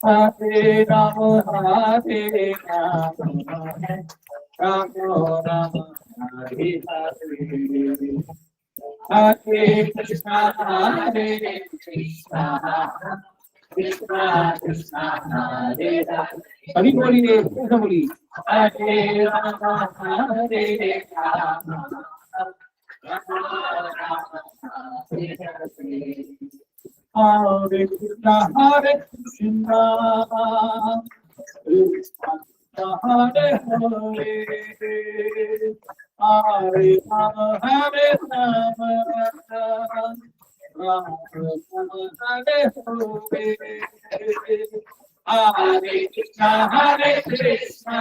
Hare Rama, Hare Rama, Rama Rama, Hare Hare. Hare Krishna, Hare Krishna, Krishna Krishna, Hare Hare. अभी बोलिए, ऐसा बोलिए। हरे राम, हरे Ram, Ram Ram, Hare Hare. Hare Krishna, Hare Krishna, Krishna Hare Hare, Hare Rama, Hare Rama, Rama Rama, Hare Hare. Hare Krishna, Hare Krishna,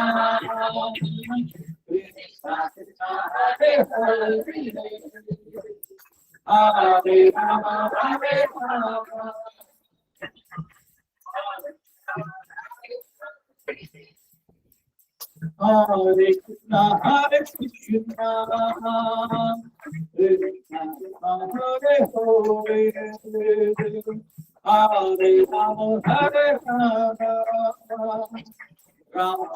Krishna Krishna, Hare Hare. Hare Rama, Hare Rama, Hare Krishna, Hare Krishna, Krishna Krishna, Hare Hare. Hare Rama, Hare Rama, Rama Rama,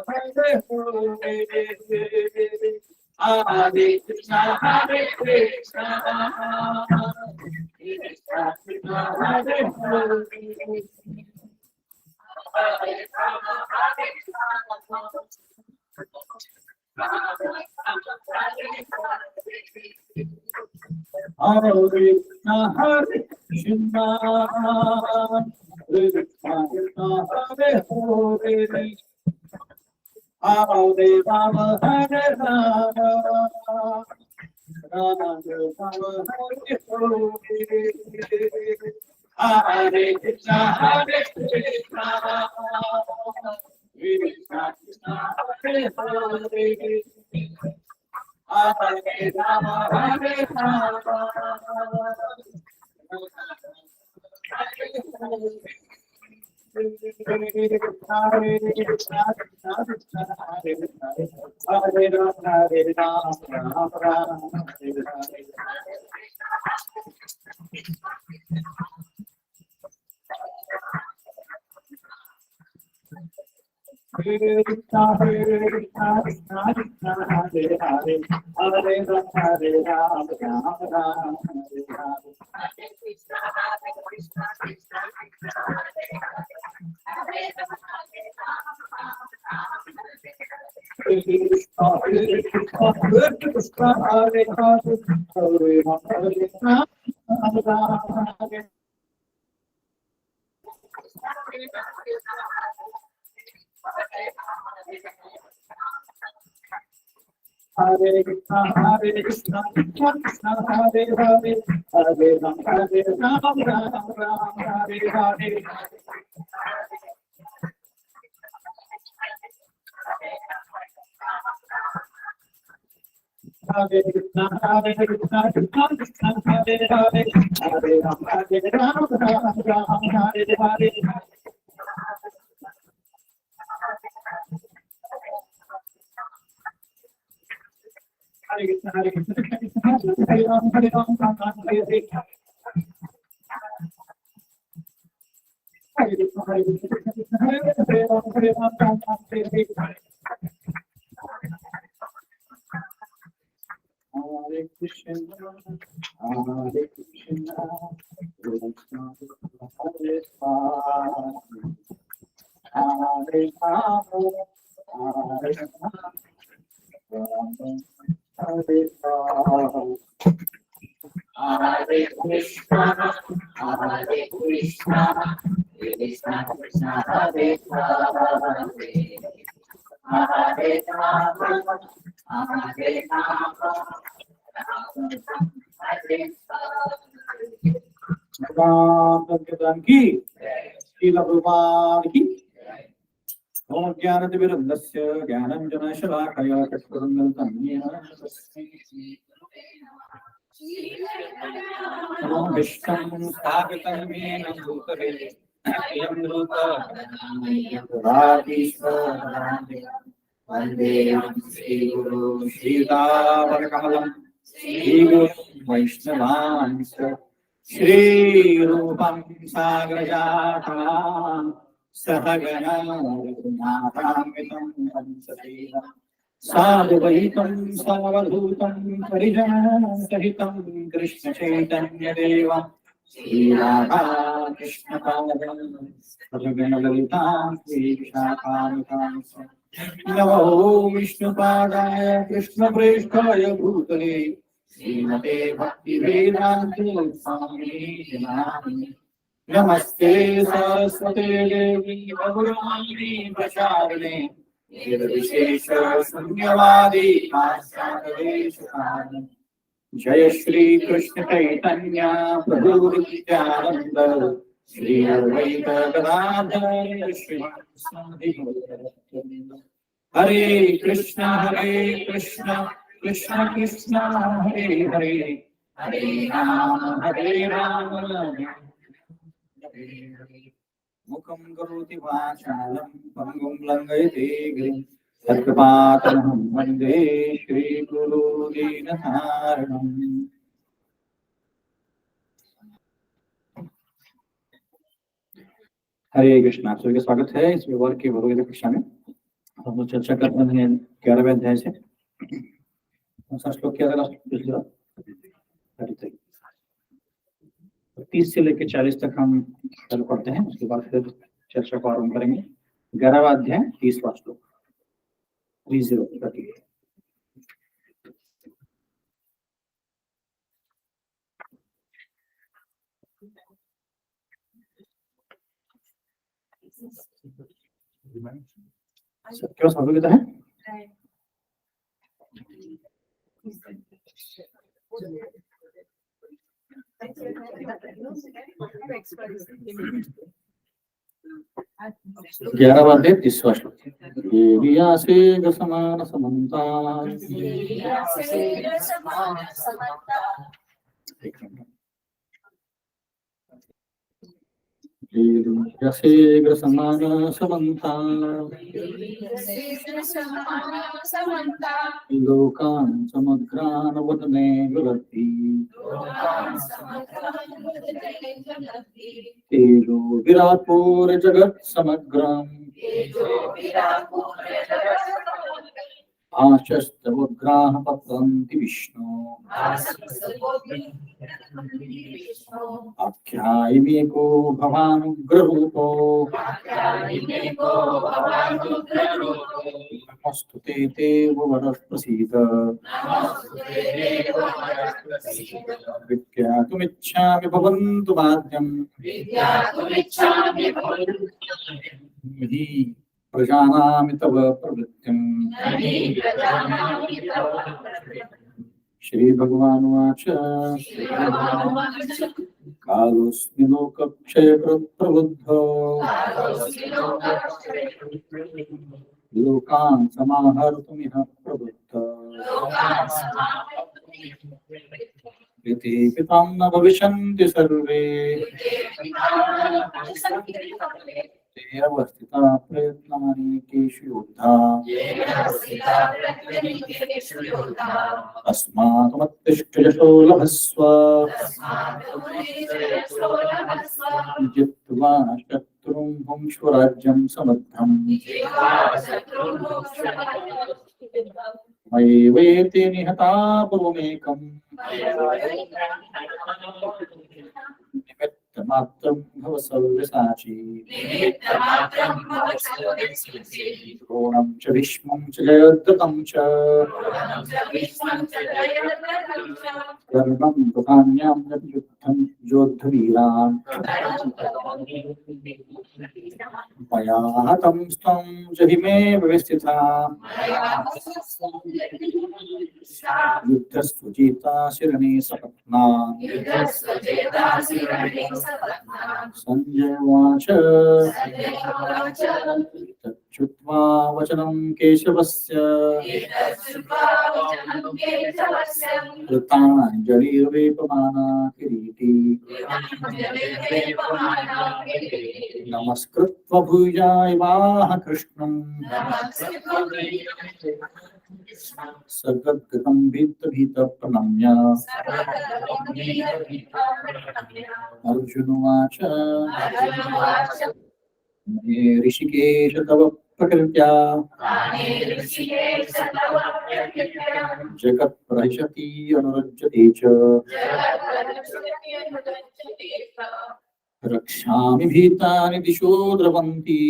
Hare Hare. Hare Krishna, Hare Krishna, Krishna Krishna, Hare Hare. Hare Rama, Hare Rama, Hare Krishna, Hare Krishna, Krishna Krishna, Hare Hare. Hare Rama, Hare Rama, Rama Rama, Hare Hare. Hare Krishna, Hare Krishna, Krishna Krishna, Hare Hare. Hare Rama, Hare Rama, Hare Krishna, Hare Krishna, Krishna Krishna, Hare Hare, Hare Rama, Hare Rama, Rama Rama, Hare Hare. Hare Krishna, Hare Krishna, Krishna Krishna, Hare Hare, Hare Rama, Hare Rama, Rama Rama, Hare Hare. Hare Krishna, Hare Krishna, Krishna Krishna, Hare Rama, Hare Rama, Rama Rama, Hare Hare. Hare Krishna, Hare Krishna, Krishna Krishna, Hare Rama, Hare Rama, Rama Rama, Hare Hare. Hare Krishna, Hare Krishna, Krishna Hare Hare, Hare Rama, Hare Rama, Hare Rama. Hare Krishna, Hare Krishna, Krishna Krishna, Hare Hare, Hare Rama, Hare Rama, Hare Hare. Ram भगवान की, श्रील भगवान की। ओम ज्ञानतिमिरन्धस्य ज्ञानाञ्जनशलाकया चक्षुरुन्मिलितं येन तस्मै विष्णुं स्थापितं येन भूतले यं रूपं वन्देऽहं श्रीगुरु श्रीदावरकमलं श्रीगुरुं वैष्णवांश्च श्रीरूपं साग्रजातं सहगणा रघुनाथान्वितं पंचशीलं साधुवैतं सावधूतं परिजनसहितं कृष्णचैतन्यदेवं श्रीराधा कृष्णपादं सद्गुणललितां श्रीविशाखान्वितां नमो विष्णुपादाय कृष्णप्रेष्ठाय भूतले श्रीमते भक्तिवेदान्ते स्वामिने नामिने नमस्ते सरस्वते देवी गौरवाणी प्रचारिणे निर्विशेष शून्यवादी पाश्चात्यदेशकारिणे जय श्री कृष्ण चैतन्य प्रभु नित्यानंद श्री अद्वैत गदाधर श्रीवासादि गौरभक्तवृंद। हरे कृष्ण कृष्ण कृष्ण हरे हरे हरे राम हरे मुखं करोति वाचालं पंगुं लंघयते गिरिं तत्कृपातमहं वन्दे श्रीगुरु दीनतारिणम्। हरे कृष्णा। आप सभी का स्वागत है इस व्यवहार की भगवद कक्षा में। हम लोग चर्चा कर रहे हैं 11वें अध्याय से। श्लोक क्या था? 30 से लेकर 40 तक हम चल पढ़ते हैं, उसके बाद फिर चर्चा को आरंभ करेंगे। 11वां अध्याय 30वां श्लोक 30। सबके पास अवगत है? ग्यारहवां अध्याय 30वां श्लोक। देव्यासे समान समन्ता यसेग्र समान समन्ता लोकान् समग्रान् वदने गलति तेजो विराट्पूर जगत् समग्रम् आशस्तवग्राह पतन्ति विष्णु आख्यायिमेको भवानुग्ररूपो नमोस्तुते देववर प्रसीद विज्ञातुमिच्छामि भवन्तु माद्यम् प्रजानामि तव प्रवृत्तिम्। श्री भगवानुवाच कालोऽस्मि लोकक्षय प्रवृद्धो लोकान् समाहर्तुमिह प्रवृत्तः इति पितां न भविष्यन्ति सर्वे ते अवस्थिता प्रयत्नानीकेषु योद्धा अस्माकमुत्तिष्ठ यशो लभस्व जित्वा शत्रुं भुङ्क्ष्व राज्यं समृद्धम् मयि वेति निहता पूर्वमेकम् निमित्तमात्रं भव सव्यसाची द्रोणं च भीष्मं च जयद्रथं च कर्णं तथान्यां युद्धं योद्धवीरान् मया हतं स्त्वं च हिमे व्यवस्थिता युद्धस्वजेता शिरणे सपत्ना संजय उवाच तच्छ्रुत्वा वचनं केशवस्य कृताञ्जलिर्वेपमाना किरीटी नमस्कृत्वा भुजायवाह कृष्णं सर्गद्गतं भीतभीतप्रणम्य अर्जुनोवाच मे ऋषिकेश तव प्रकृत्या जगत्प्रहृषति अनुरज्यते च रक्षामि भीतानि दिशो द्रवन्ति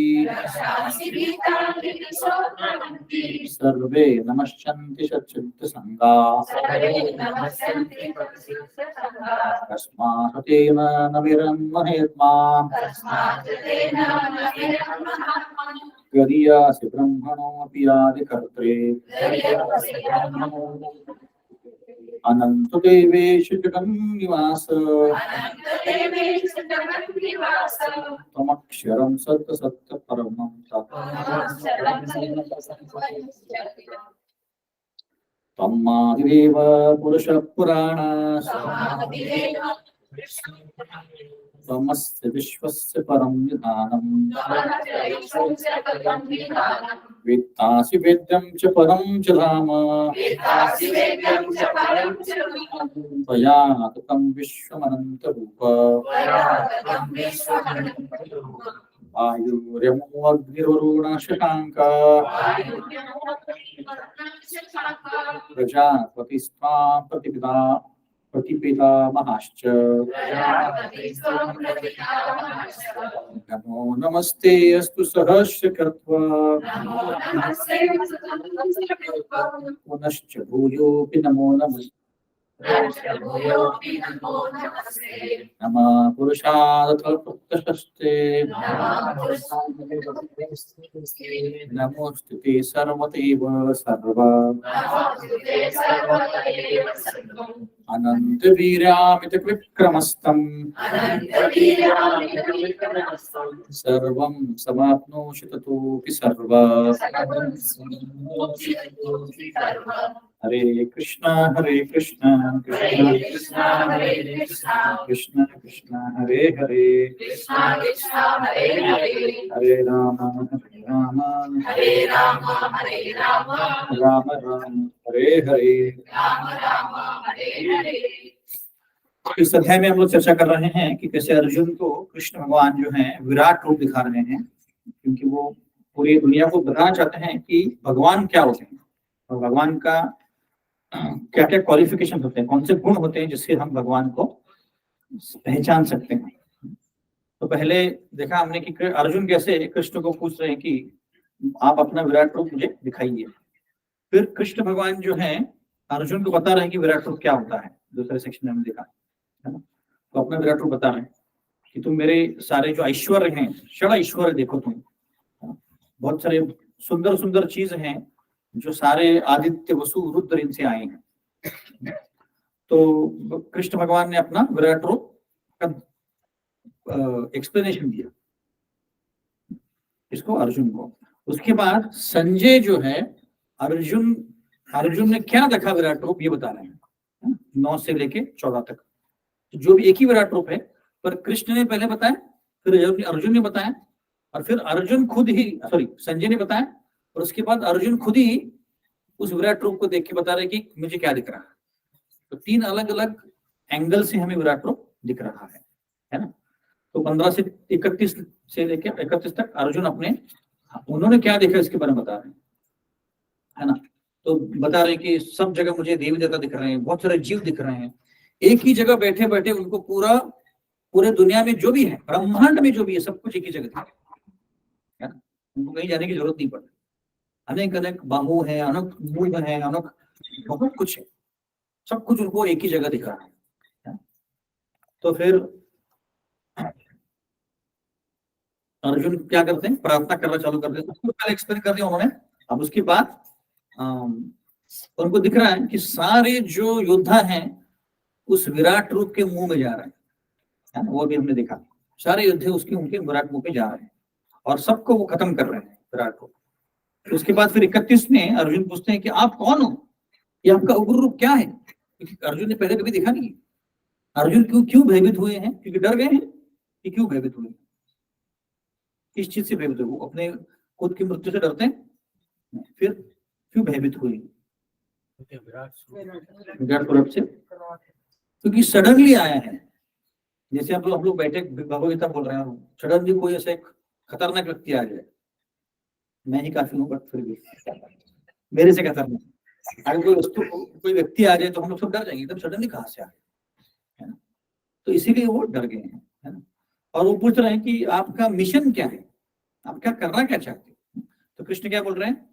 सर्वे नमस्यन्ति सच्चित्तसङ्गाः तस्मात् तेन न विरन्महेत्मा गरीयासि ब्रह्मणोऽपि आदिकर्त्रे अनंत देवेश जगन्निवास तमक्षरं सत्य सत्य परमं तम्मादिदेव पुरुषः पुराण तमस्य विश्वस्य परं निधानम् वेत्तासि वेद्यं च परं च धाम त्वया ततं विश्वमनन्तरूप आयुर्यमो अग्निर्वरुणः शशाङ्कः प्रजापतिस्त्वां प्रतिपितामहाश्च नमो नमस्ते अस्तु सहस्रकृत्वा पुनश्च भूयोऽपि नमो नमस्ते नमः पुरुषाय प्रत्यशस्ते नमोस्तुते सर्वदेव सर्वा अनंत वीर्यामित विक्रमस्तम् सर्वं समाप्नोषि ततोऽपि सर्वा हरे कृष्णा कृष्ण कृष्ण हरे हरे हरे राम राम राम हरे हरे। इस अध्याय में हम लोग चर्चा कर रहे हैं कि कैसे अर्जुन को कृष्ण भगवान जो हैं विराट रूप दिखा रहे हैं, क्योंकि वो पूरी दुनिया को बताना चाहते हैं कि भगवान क्या होते हैं और भगवान का क्या क्या क्वालिफिकेशन होते हैं, कौन से गुण होते हैं जिससे हम भगवान को पहचान सकते हैं। तो पहले देखा हमने कि अर्जुन कैसे कृष्ण को पूछ रहे हैं कि आप अपना विराट रूप मुझे दिखाइए। फिर कृष्ण भगवान जो है अर्जुन को बता रहे हैं कि विराट रूप क्या होता है। दूसरे सेक्शन में हमने देखा है ना, तो अपना विराट रूप बता रहे हैं कि तुम मेरे सारे जो ऐश्वर्य हैं, षड ऐश्वर्य देखो तुम, बहुत सारे सुंदर सुंदर चीज हैं जो सारे आदित्य वसु रुद्र इनसे आए हैं। तो कृष्ण भगवान ने अपना विराट रूप का एक्सप्लेनेशन दिया इसको अर्जुन को। उसके बाद संजय जो है अर्जुन ने क्या देखा विराट रूप ये बता रहे हैं 9 से लेके 14 तक। तो जो भी एक ही विराट रूप है, पर कृष्ण ने पहले बताया, फिर अर्जुन ने बताया, और फिर अर्जुन खुद ही संजय ने बताया, और उसके बाद अर्जुन खुद ही उस विराट रूप को देख के बता रहे कि मुझे क्या दिख रहा है। तो 3 अलग अलग एंगल से हमें विराट रूप दिख रहा है ना। तो 15 से 31 से लेके 31 तक अर्जुन उन्होंने क्या देखा इसके बारे में बता रहे हैं, है ना। तो बता रहे हैं कि सब जगह मुझे देवी देवता दिख रहे हैं, बहुत सारे जीव दिख रहे हैं, एक ही जगह बैठे बैठे उनको पूरे दुनिया में जो भी है, ब्रह्मांड में जो भी है, सब कुछ एक ही जगह दिख रहा है ना। उनको कहीं जाने की जरूरत नहीं पड़ती। अनेक अनेक बाहु है, अनेक मुंह है, अनेक बहुत कुछ है, सब कुछ उनको एक ही जगह दिख रहा है। तो फिर अर्जुन क्या करते हैं, प्रार्थना करना चालू कर देते हैं। उसको पहले एक्सप्लेन कर दिया उन्होंने। अब उसके बाद उनको दिख रहा है कि सारे जो योद्धा हैं उस विराट रूप के मुंह में जा रहे हैं, वो भी हमने देखा। सारे योद्धे उनके विराट मुंह पे जा रहे हैं और सबको वो खत्म कर रहे हैं विराट रूप। उसके बाद फिर 31 में अर्जुन पूछते हैं कि आप कौन हो, ये आपका उग्र रूप क्या है, क्योंकि अर्जुन ने पहले कभी देखा नहीं। अर्जुन क्यों क्यों भयभीत हुए हैं? क्योंकि डर गए हैं कि क्यों भयभीत हुए? किस चीज से भयभीत हुए? वो अपने खुद की मृत्यु से डरते हैं। फिर क्यों भयभीत हुए? विराट स्वरूप से, क्योंकि सडनली आया है। जैसे हम लोग बैठे भगवद गीता बोल रहे हैं, सडनली कोई ऐसे खतरनाक व्यक्ति आ जाए, मैं ही काफी हूँ बट फिर भी मेरे से खतरनाक अगर कोई वस्तु कोई व्यक्ति आ जाए तो हम लोग सब डर जाएंगे, एकदम सडनली कहाँ से आ गए, है ना? तो इसीलिए वो डर गए हैं, है ना? और वो पूछ रहे हैं कि आपका मिशन क्या है, आप क्या करना क्या चाहते हैं? तो कृष्ण क्या बोल रहे हैं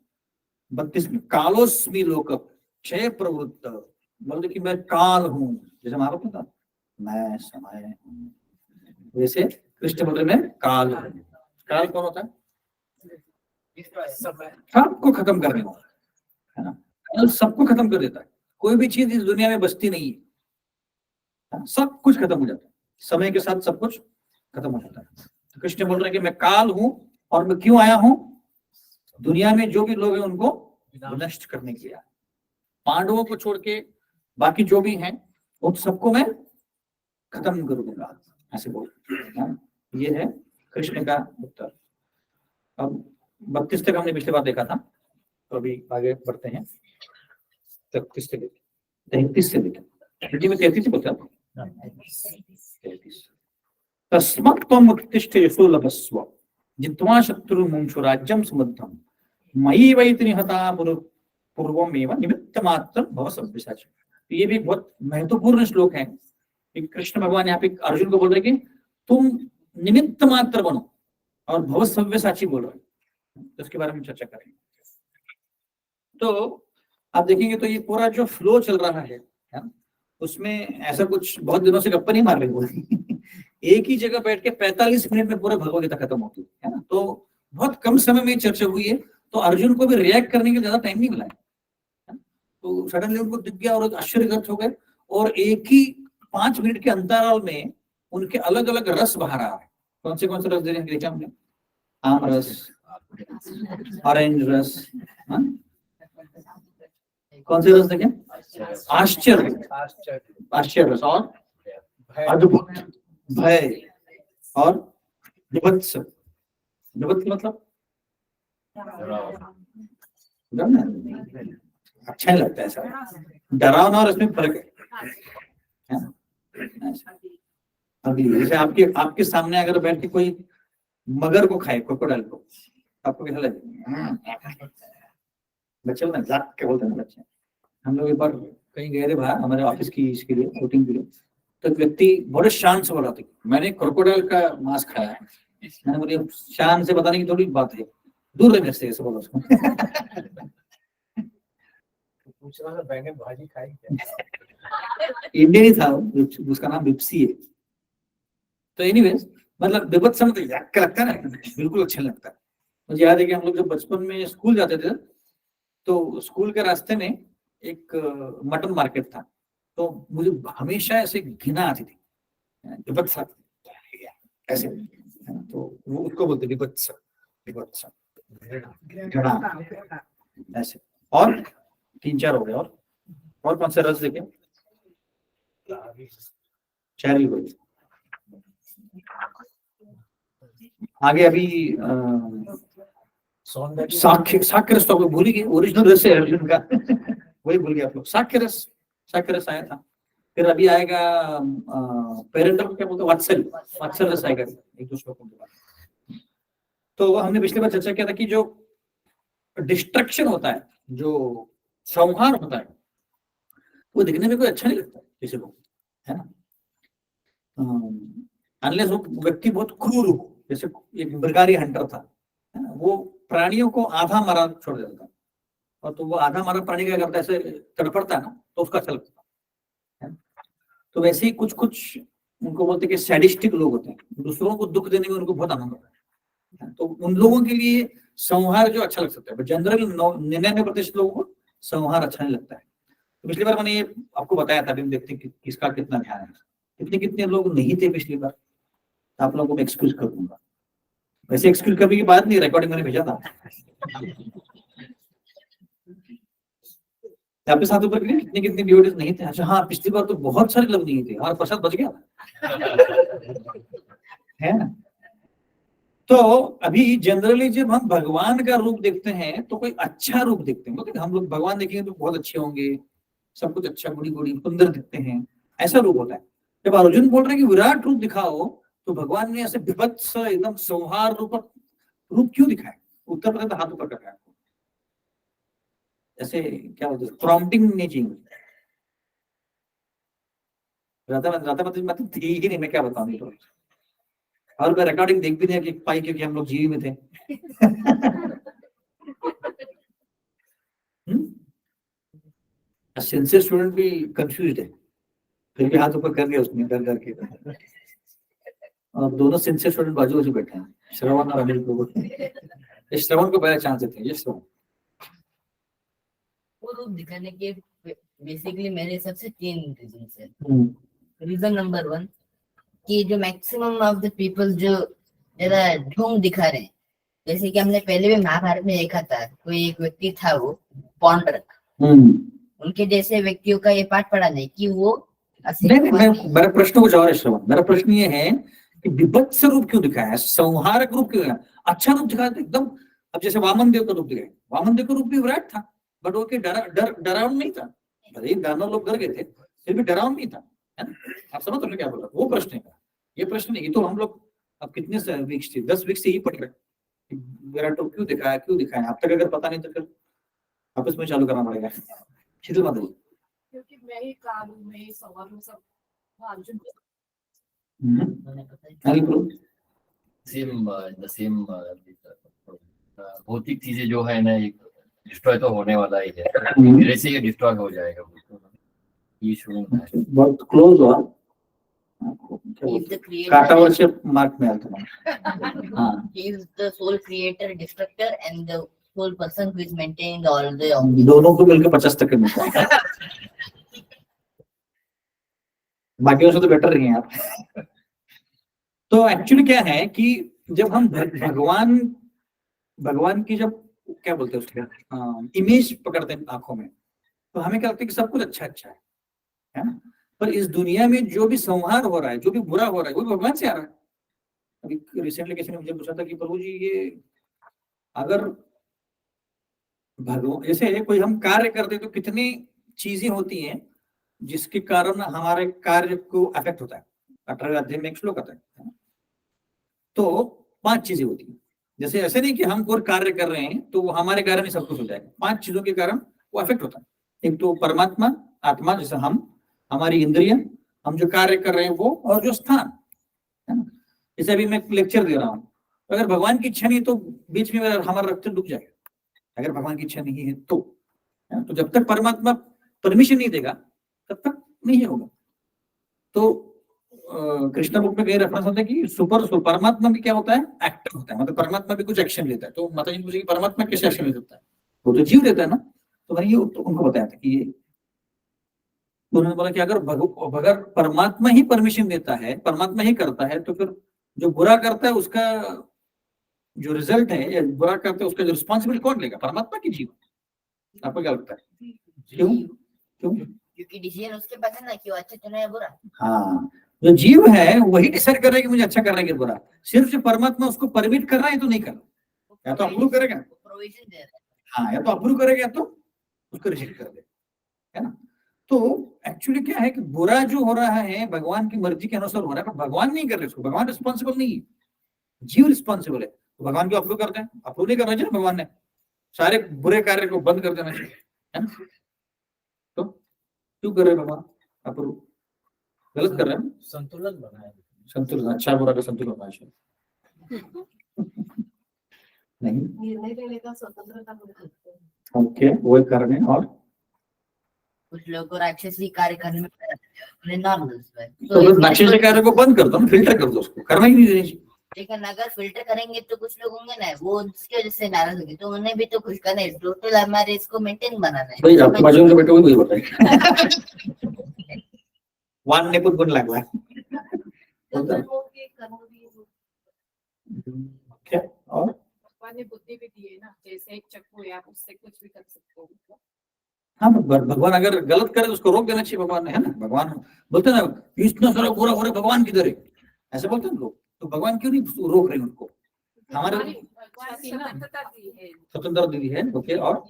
32 में, कालोस्मी लोक क्षय प्रवृत्त, बोलते कि मैं काल हूं। जैसे हमारा पता मैं समय हूं, वैसे कृष्ण बोल रहे मैं काल हूं। काल कौन होता है? सबको खत्म करने वाला, है ना? काल सबको खत्म कर देता है, कोई भी चीज इस दुनिया में बचती नहीं है, सब कुछ खत्म हो जाता है, समय के साथ सब कुछ खत्म हो जाता है। तो कृष्ण बोल रहे हैं कि मैं काल हूं, और मैं क्यों आया हूं? दुनिया में जो भी लोग हैं उनको नष्ट करने के लिए। पांडवों को छोड़ के बाकी जो भी हैं उन सबको मैं खत्म कर दूंगा, ऐसे बोल। ये है कृष्ण का उत्तर। अब 32 तक हमने पिछली बार देखा था, तो अभी आगे बढ़ते हैं 33 से लेकर 33 से लेकर 33 बोलते हैं 33। तस्मात् त्वम् उत्तिष्ठ यशो लभस्व जित्वा शत्रुर्मुञ्चु राज्यं समृद्धम् मयि वैति निहता पूर्वमेव निमित्तमात्रं भव सव्यसाची। ये भी बहुत महत्वपूर्ण श्लोक है। कृष्ण भगवान यहाँ पे अर्जुन को बोल रहे कि तुम निमित्त मात्र बनो, और भव सव्यसाची बोल रहे, तो इसके बारे में चर्चा करेंगे। तो आप देखेंगे तो ये पूरा जो फ्लो चल रहा है उसमें ऐसा कुछ बहुत दिनों से गप्पा नहीं मार रहे एक ही जगह बैठ के 45 मिनट में पूरा भगवद गीता खत्म होती है ना। तो बहुत कम समय में चर्चा हुई है, तो अर्जुन को भी रिएक्ट करने के ज्यादा टाइम नहीं मिला है। तो सडनली उनको दिख गया और आश्चर्यचकित हो गए, और एक ही 5 मिनट के अंतराल में उनके अलग अलग रस बाहर आ रहे हैं। कौन से रस दे रहे हैं देखा हमने? आम रस, ऑरेंज रस, कौन से रस देखें? आश्चर्य, आश्चर्य रस, और अद्भुत, भय, और विभत्स। विभत्स मतलब अच्छा नहीं लगता है सर, डरावना और इसमें फर्क है। अभी जैसे आपके सामने अगर बैठ के कोई मगर को खाए, क्रोकोडाइल को, आपको कैसा लगेगा? बच्चे ना जाट के बोलते हैं बच्चे। हम लोग एक बार कहीं गए थे बाहर हमारे ऑफिस की इसके लिए शूटिंग के लिए, तो एक व्यक्ति बड़े शान से बोला था मैंने क्रोकोडाइल का मांस खाया है। मैंने बोली शान से बताने की थोड़ी बात है, दूर रहे मेरे से, ऐसे बोला उसको। पूछ रहा था बैंगन भाजी खाई क्या? इंडियन ही था, उसका नाम विप्सी है। तो एनीवेज मतलब विपत्त समय तो लगता है ना, बिल्कुल अच्छा लगता है। मुझे याद है कि हम लोग जब बचपन में स्कूल जाते थे तो स्कूल के रास्ते में एक मटन मार्केट था, तो मुझे हमेशा ऐसे घृणा आती थी, विपत्त ऐसे, तो वो उसको बोलते विपत्त, विपत्त घृणा ऐसे। और 3-4 हो गए, और कौन से रस देखे? चेरी हो गई। आगे अभी साक्ष्य रस तो भूल गए, ओरिजिनल रस है अर्जुन का वही भूल गए आप लोग। साक्ष्य रस आया था। फिर अभी आएगा पेरेंटल क्या बोलते, वात्सल्य रस आएगा एक दो श्लोकों के बाद। तो हमने पिछले बार चर्चा किया था कि जो डिस्ट्रक्शन होता है, जो संहार होता है, वो दिखने में कोई अच्छा नहीं लगता किसी को, है ना? अनलेस वो व्यक्ति बहुत क्रूर हो, जैसे एक मृगारी हंटर था, वो प्राणियों को आधा मरा छोड़ देता था, और तो वो आधा मरा प्राणी क्या करता है, ऐसे तड़पड़ता है ना, तो उसका अच्छा लगता है। तो वैसे ही कुछ कुछ उनको बोलते हैं कि सैडिस्टिक लोग होते हैं, दूसरों को दुख देने में उनको बहुत आनंद होता है। तो उन लोगों के लिए संहार जो अच्छा लग सकता है, जनरल 99% लोगों को संहार अच्छा नहीं लगता है। तो पिछली बार मैंने ये आपको बताया था, अभी हम देखते हैं कि किसका कितना ध्यान है। कितने लोग नहीं थे पिछली बार, आप लोगों को मैं एक्सक्यूज कर दूंगा। वैसे एक्सक्यूज करने की बात नहीं, रिकॉर्डिंग मैंने भेजा था। आपके साथ ऊपर कितने कितने डिवोटीज नहीं थे? अच्छा हाँ, पिछली बार तो बहुत सारे लोग नहीं थे, हमारा प्रसाद बच गया है ना। तो अभी जनरली जब हम भगवान का रूप देखते हैं तो कोई अच्छा रूप देखते हैं, मतलब हम लोग भगवान देखेंगे तो बहुत अच्छे होंगे, सब कुछ अच्छा, गुड़ी गुड़ी सुंदर दिखते हैं, ऐसा रूप होता है। जब अर्जुन बोल रहे हैं कि विराट रूप दिखाओ, तो भगवान ने ऐसे विभत्स एकदम संहार रूप क्यों दिखाया? उत्तर प्रदेश हाथ ऊपर कर रहा है, ऐसे क्या बोलते हैं, प्रॉम्प्टिंग नहीं चाहिए। राधा मतलब थी ही नहीं, मैं क्या बताऊं। तो और मैं रिकॉर्डिंग देख भी नहीं पाई क्योंकि हम लोग जीवी में थे सिंसियर स्टूडेंट भी कंफ्यूज है, फिर भी हाथ ऊपर कर दिया उसने डर करके। और दोनों सिंसियर स्टूडेंट बाजू बाजू बैठे हैं, श्रवण और अनिल को। श्रवण को पहले चांस देते हैं, ये श्रवण। वो रूप दिखाने के बेसिकली मेरे हिसाब से 3 रीजन है। रीजन नंबर 1 कि जो मैक्सिमम ऑफ द पीपल जो ज्यादा ढोंग दिखा रहे हैं, जैसे कि हमने पहले भी महाभारत में देखा था, कोई एक व्यक्ति था वो पौंड्रक, उनके जैसे व्यक्तियों का ये पाठ पढ़ा नहीं कि वो मेरा प्रश्न कुछ और है श्रवण। मेरा प्रश्न ये है कि विभत्स रूप क्यों दिखाया, संहारक रूप क्यों दिखाया? अच्छा रूप दिखाया तो एकदम, अब जैसे वामन देव का रूप दिखाया, वामन देव का रूप भी विराट था, बट वो डरावन नहीं था। भले दानव लोग डर गए थे, फिर भी डरावन नहीं था, है ना। आप समझ रहे क्या बोल रहा, वो प्रश्न है। ये प्रश्न नहीं, ये तो हम लोग अब कितने वीक्स थे, 10 वीक से ही पढ़ रहे विराट रूप क्यों दिखाया, क्यों दिखाया। अब तक अगर पता नहीं तो फिर आपस में चालू करना पड़ेगा। शीतल माता जी, क्योंकि मैं ही कानून में ही सवाल हूँ सब अर्जुन सेम भौतिक चीजें जो है ना, डिस्ट्रॉय तो होने वाला ही है, मेरे से ये डिस्ट्रॉय हो जाएगा। ये शुरू है बहुत क्लोज हुआ, काटावर से मार्क में आता है। He is the sole creator, destructor, and the sole person who is maintaining all the. दोनों को मिलकर 50 तक मिलता है, बाकियों से तो बेटर नहीं है आप। तो एक्चुअली क्या है कि जब हम भगवान की जब क्या बोलते हैं उसके इमेज पकड़ते हैं आंखों में, तो हमें क्या लगता है कि सब कुछ अच्छा अच्छा है ना। पर इस दुनिया में जो भी संहार हो रहा है, जो भी बुरा हो रहा है, वो भगवान से आ रहा है। अभी रिसेंटली किसी ने मुझे पूछा था कि प्रभु जी ये अगर भगवान जैसे कोई हम कार्य करते तो कितनी चीजें होती हैं जिसके कारण हमारे कार्य को अफेक्ट होता है। 18वें अध्याय में एक श्लोक आता है। तो 5 चीजें होती हैं, जैसे ऐसे नहीं कि हम कोई कार्य कर रहे हैं तो हमारे कारण ही सब कुछ हो जाएगा। 5 चीजों के कारण वो अफेक्ट होता है। एक तो परमात्मा, आत्मा, जैसे हम, हमारी इंद्रियां, हम जो कार्य कर रहे हैं वो, और जो स्थान है ना। जैसे अभी मैं लेक्चर दे रहा हूँ, अगर भगवान की इच्छा नहीं तो बीच में हमारा लेक्चर रुक जाएगा, अगर भगवान की इच्छा नहीं है तो जब तक परमात्मा परमिशन नहीं देगा तब तक नहीं होगा। तो कृष्ण बुक में कहीं रेफरेंस होता है कि परमात्मा भी क्या होता है, एक्टर होता है, मतलब परमात्मा भी कुछ एक्शन लेता है। तो माता जी पूछे कि परमात्मा कैसे एक्शन ले सकता है, वो तो जीव देता है ना। तो मैंने ये तो उनको बताया था कि ये, उन्होंने बोला कि अगर परमात्मा ही परमिशन देता है, परमात्मा ही करता है, तो फिर जो बुरा करता है उसका जो रिजल्ट है, या बुरा करता है उसका जो रिस्पॉन्सिबिलिटी कौन लेगा, परमात्मा की जीव? आपको क्या लगता है, क्यों क्यों? क्योंकि डिसीजन उसके पास है ना कि वो अच्छा चुना है बुरा। हाँ, जो जीव है वही डिसाइड कर रहा है कि मुझे अच्छा करना है कि बुरा। सिर्फ जो परमात्मा उसको परमिट कर रहा है तो नहीं कर रहा, या तो अप्रूव करेगा, प्रोविजन दे रहा है, हाँ, या तो अप्रूव करेगा या तो उसको रिजेक्ट कर देगा, है ना। तो एक्चुअली क्या है कि बुरा जो हो रहा है भगवान की मर्जी के अनुसार हो रहा है, पर भगवान नहीं कर रहे उसको, भगवान रिस्पॉन्सिबल नहीं है, जीव रिस्पॉन्सिबल है। तो भगवान को अप्रूव करते हैं, अप्रूव नहीं करना चाहिए भगवान ने, सारे बुरे कार्य को बंद कर देना चाहिए, है ना। तो क्यों कर रहे भगवान अप्रूव? गलत कर रहे हैं, संतुलन बनाए, संतुलन, अच्छा बुरा का संतुलन होना चाहिए। नहीं, निर्णय लेने का स्वतंत्रता मिलती है। ओके, वो कर रहे हैं। और कुछ लोगों को राक्षसी कार्य करने में नॉर्मल है, तो राक्षसी कार्य को बंद कर दो, फिल्टर कर दो, उसको करना ही नहीं देना चाहिए। लेकिन अगर फिल्टर करेंगे तो कुछ लोग होंगे ना वो उसकी वजह से नाराज होंगे, तो उन्हें भी तो खुश करना है, टोटल हमारे इसको मेंटेन बनाना है। भाई आपके बाजू में बैठे हुए वही बताइए। वन ने कुछ गुण लगवा क्या, और भगवान ने बुद्धि भी दी है ना, जैसे एक चक्कू है आप उससे कुछ भी कर सकते हो। हाँ, भगवान अगर गलत करे तो उसको रोक देना चाहिए भगवान ने, है ना। भगवान बोलते हैं ना, इतना सारा बुरा हो रहा है, भगवान किधर है, ऐसे बोलते हैं लोग। तो भगवान क्यों नहीं रोक रहे हैं उनको? हमारे स्वतंत्रता दी है, ओके, और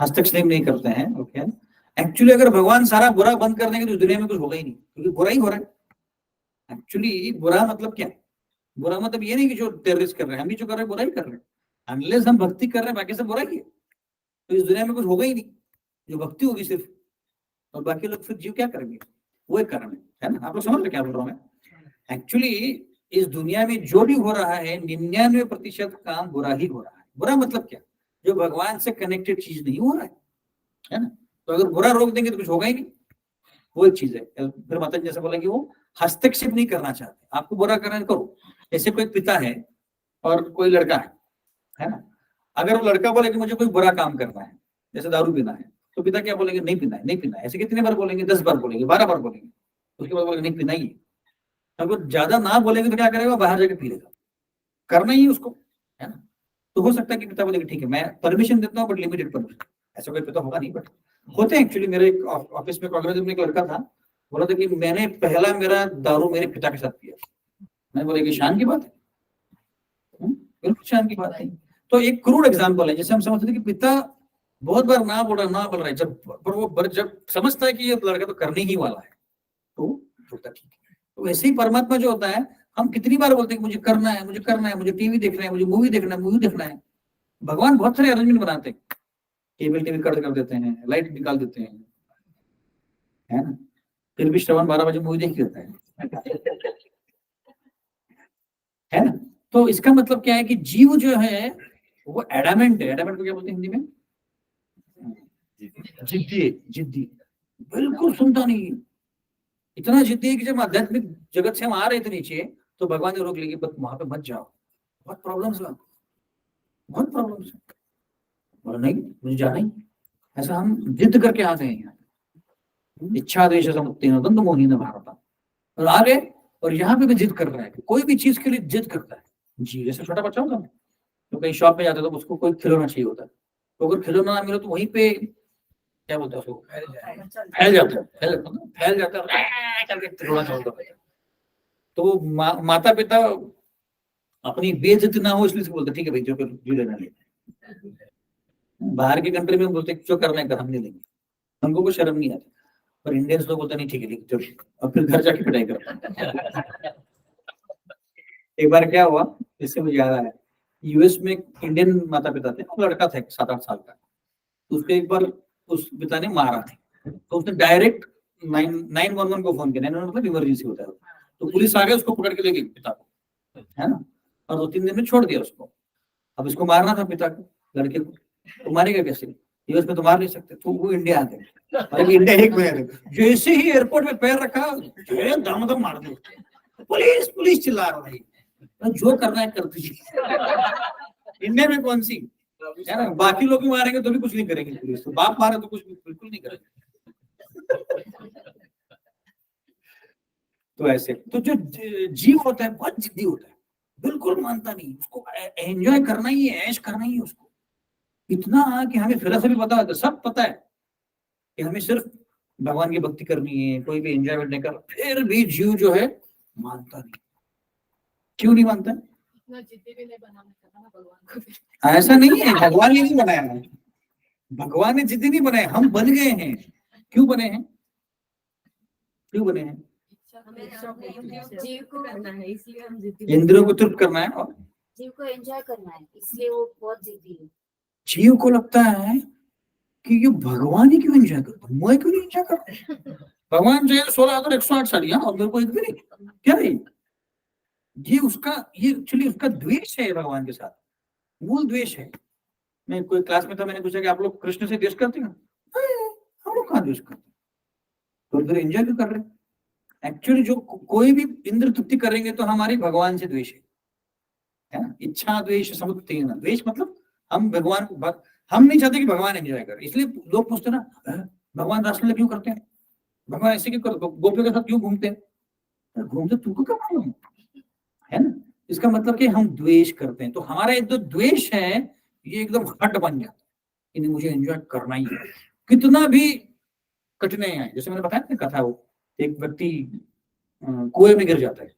हस्तक्षेप नहीं करते हैं, ओके। एक्चुअली अगर भगवान सारा बुरा बंद कर देंगे तो दुनिया में कुछ होगा ही नहीं, क्योंकि बुरा ही हो रहा है। एक्चुअली बुरा मतलब क्या? बुरा मतलब ये नहीं कि जो टेररिस्ट कर रहे हैं, हम भी जो कर रहे हैं बुरा ही कर रहे हैं। अनलेस हम भक्ति कर रहे हैं, बाकी सब बुरा ही है, तो इस दुनिया में कुछ होगा ही नहीं। जो भक्ति होगी सिर्फ, और बाकी लोग फिर जीव क्या करेंगे? वो एक कारण है ना। आप लोग समझ रहे क्या बोल रहा हूँ मैं? एक्चुअली इस दुनिया में जो भी हो रहा है 99% काम बुरा ही हो रहा है। बुरा मतलब क्या? जो भगवान से कनेक्टेड चीज नहीं हो रहा है ना। तो अगर बुरा रोक देंगे तो कुछ होगा ही नहीं, वो एक चीज है। फिर माता जी जैसे बोला कि वो हस्तक्षेप नहीं करना चाहते, आपको बुरा करना है करो। जैसे कोई पिता है और कोई लड़का है ना। अगर वो लड़का बोले कि मुझे कोई बुरा काम करना है, जैसे दारू पीना है, तो पिता क्या बोलेंगे? नहीं पीना है, नहीं पीना है। ऐसे कितने बार बोलेंगे? 10 बार बोलेंगे, 12 बार बोलेंगे, उसके बाद बोलेंगे नहीं पीना ही है। अगर ज्यादा ना बोलेंगे तो क्या करेगा? बाहर जाके पी लेगा, करना ही उसको, है ना। तो हो सकता है कि पिता बोलेगा ठीक है मैं परमिशन देता हूँ, बट लिमिटेड परमिशन। ऐसा कोई पिता होगा नहीं, बट होते हैं। एक्चुअली मेरे ऑफिस में कांग्रेस में एक लड़का था, बोला था कि मैंने पहला मेरा दारू मेरे पिता के साथ पिया। मैं बोले कि शान की बात है, बिल्कुल शान की बात है। तो एक क्रूड एग्जाम्पल है, जैसे हम समझते थे कि पिता बहुत बार ना बोल रहा है, जब समझता है कि ये लड़का तो करने ही वाला है तो बोलता ठीक है। तो वैसे ही परमात्मा जो होता है, हम कितनी बार बोलते हैं कि मुझे करना है, मुझे करना है, मुझे टीवी देखना है, मुझे मूवी देखना है। भगवान बहुत सारे अरेंजमेंट बनाते हैं, केबल टीवी कट कर देते हैं, लाइट निकाल देते हैं, है ना। फिर भी श्रवण 12 बजे मूवी देख लेता है ना। तो इसका मतलब क्या है कि जीव जो है वो एडामेंट है। एडामेंट को क्या बोलते हैं हिंदी में? जिद्दी, बिल्कुल सुनता नहीं। इतना जिद्दी है कि जब आध्यात्मिक जगत से हम आ रहे थे नीचे, तो भगवान ने रोक लिया, बस वहां पे मत जाओ, बहुत प्रॉब्लम्स है, बहुत प्रॉब्लम्स है। बोला नहीं मुझे जाना ही। ऐसा हम जिद करके आ गए यहाँ, इच्छा देश समुत्तेन द्वंद्व मोहिन भारत, और आ गए। और यहाँ पे भी जिद कर रहा है, कोई भी चीज के लिए जिद करता है जी। जैसे छोटा बच्चा होता है तो कहीं शॉप में जाता है तो उसको कोई खिलौना चाहिए होता है, तो अगर खिलौना ना मिले तो वहीं पे क्या बोलता है उसको, फैल जाता है करके खिलौना छोड़ देता है। तो माता पिता अपनी बेइज्जती ना हो इसलिए बोलते ठीक है भाई जो लेना ले। बाहर की कंट्री में बोलते जो करना है कर, हम नहीं लेंगे, हमको कोई शर्म नहीं आती। पर इंडियंस लोग बोलते नहीं ठीक है चलो, और फिर घर जाके पिटाई करता। एक बार क्या हुआ, इससे मुझे याद आया, यूएस में इंडियन माता पिता थे, लड़का था 7-8 साल का, तो उसको एक बार उस पिता ने मारा था, तो उसने डायरेक्ट 911 को फोन किया। 911 मतलब इमरजेंसी होता है, तो पुलिस आ गई, उसको पकड़ के ले गई पिता को, है ना, और 2-3 दिन में छोड़ दिया उसको। अब इसको मारना था पिता को, लड़के को, तो मारेगा कैसे? यूएस में तो मार नहीं सकते, तो वो इंडिया आ गए। इंडिया एक मिनट, जैसे ही एयरपोर्ट में पैर रखा धम मार दो, पुलिस पुलिस चिल्ला रहा है, जो करना है कर दीजिए। इंडिया में कौन सी है ना, बाकी लोग भी मारेंगे तो भी कुछ नहीं करेंगे पुलिस, तो बाप मारे तो कुछ बिल्कुल नहीं करेंगे। तो ऐसे तो जो जीव होता है बहुत जिद्दी होता है, बिल्कुल मानता नहीं, उसको एंजॉय करना ही है, ऐश करना ही है उसको। इतना कि हमें फिलॉसफी पता होता है, सब पता है कि हमें सिर्फ भगवान की भक्ति करनी है, कोई भी एंजॉयमेंट नहीं कर, फिर भी जीव जो है मानता नहीं। क्यों नहीं मानता? इतना जिद्दी भी नहीं बनाना चाहता ना भगवान को। ऐसा नहीं है, भगवान ने नहीं बनाया है, भगवान ने जिद्दी नहीं बनाया, हम बन गए हैं। क्यों बने हैं? क्यों बने हैं? जीव को करना है इसलिए हम जिद्दी, इंद्रियों को तृप्त करना है, और जीव को एंजॉय करना है इसलिए वो बहुत जिद्दी है। जीव को लगता है कि ये भगवान ही क्यों एंजॉय करता है, मैं क्यों नहीं एंजॉय करता? भगवान जो है 16,108 साल यहाँ, और मेरे को एक भी नहीं, क्या है ये? उसका ये एक्चुअली उसका द्वेष है भगवान के साथ, मूल द्वेष है। मैं कोई क्लास में था, मैंने पूछा कि आप लोग कृष्ण से द्वेष करते हैं? हम लोग कहाँ द्वेष करते, तो इधर एंजॉय क्यों कर रहे हैं? एक्चुअली जो कोई भी इंद्र तृप्ति करेंगे तो हमारी भगवान से द्वेष है ना। इच्छा द्वेष समुत्तेन, द्वेष मतलब हम भगवान को हम नहीं चाहते कि भगवान एंजॉय करे, इसलिए लोग पूछते ना भगवान रासलीला क्यों करते हैं, भगवान ऐसे क्यों करते, गोपियों के साथ क्यों घूमते हैं? घूमते तुमको क्या मालूम, है ना। इसका मतलब कि हम द्वेष करते हैं, तो हमारा एक जो द्वेष है ये एकदम हट बन जाता है, इन्हें मुझे एंजॉय करना ही है, कितना भी कठिनाई आए। जैसे मैंने बताया ना कथा, वो एक व्यक्ति कुएं में गिर जाता है,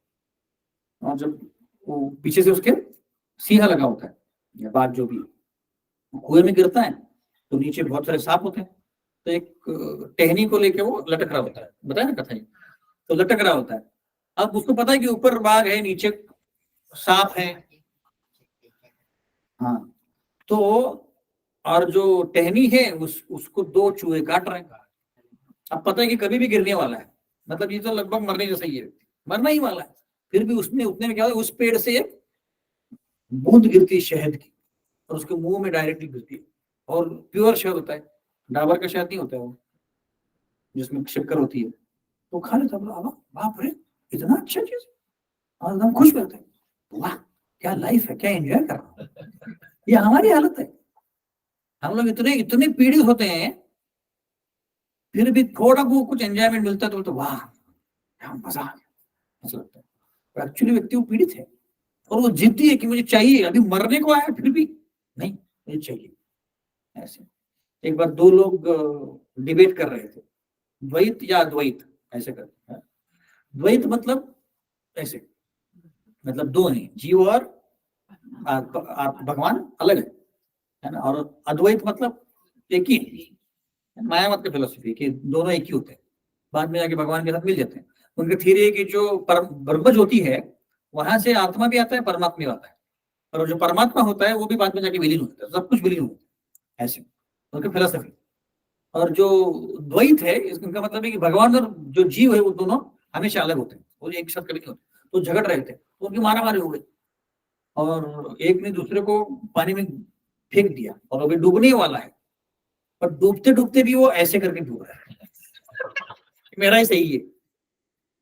और जब वो पीछे से उसके सिंहा लगा होता है या बात जो भी, कुएं में गिरता है तो नीचे बहुत सारे सांप होते हैं, तो एक टहनी को लेके वो लटक रहा होता है, बताया ना कथा ये, तो लटक रहा होता है। अब उसको पता है कि ऊपर बाघ है, नीचे सांप है, हाँ, तो और जो टहनी है उसको दो चूहे काट रहे हैं। अब पता है कि कभी भी गिरने वाला है, मतलब ये तो लगभग मरने जैसा ही है, मरना ही वाला है, फिर भी उसने उतने में क्या होता है, उस पेड़ से एक बूंद गिरती है शहद की, और उसके मुंह में डायरेक्टली गिरती है, और प्योर शहद होता है, डाबर का शहद नहीं होता है वो, जिसमें शक्कर होती है। तो खा लेता, बोला बाप रे इतना अच्छा चीज, और एकदम खुश रहते हैं, वाह क्या लाइफ है, क्या एंजॉय कर रहा हूं। ये हमारी हालत है, हम लोग इतने इतने पीड़ित होते हैं, फिर भी थोड़ा बहुत कुछ एंजॉयमेंट मिलता है तो बोलते वाह क्या मजा आ गया, ऐसा लगता है। एक्चुअली व्यक्ति वो पीड़ित है, और वो जिद्दी है कि मुझे चाहिए, अभी मरने को आया फिर भी नहीं मुझे चाहिए। ऐसे एक बार दो लोग डिबेट कर रहे थे, द्वैत या अद्वैत, ऐसे करते हैं। द्वैत मतलब ऐसे, मतलब दो हैं, जीव और भगवान अलग है ना, और अद्वैत मतलब एक ही है। मायावत की फिलोसफी कि दोनों एक ही होते हैं, बाद में जाके भगवान के साथ मिल जाते हैं। उनकी थ्योरी है कि जो ब्रह्म ज्योति है वहां से आत्मा भी आता है, परमात्मा भी आता है, और जो परमात्मा होता है वो भी बाद में जाके विलीन होता है, सब कुछ विलीन होता है, ऐसे उनकी फिलोसफी। और जो द्वैत है इसका मतलब है कि भगवान और जो जीव है वो दोनों हमेशा अलग होते हैं, वो एक साथ कभी नहीं होते, तो झगड़ रहे थे, तो उनकी मारामारी हो गई, और एक ने दूसरे को पानी में फेंक दिया, और अभी डूबने वाला है, पर डूबते डूबते भी वो ऐसे करके डूब रहा है, मेरा ही सही है,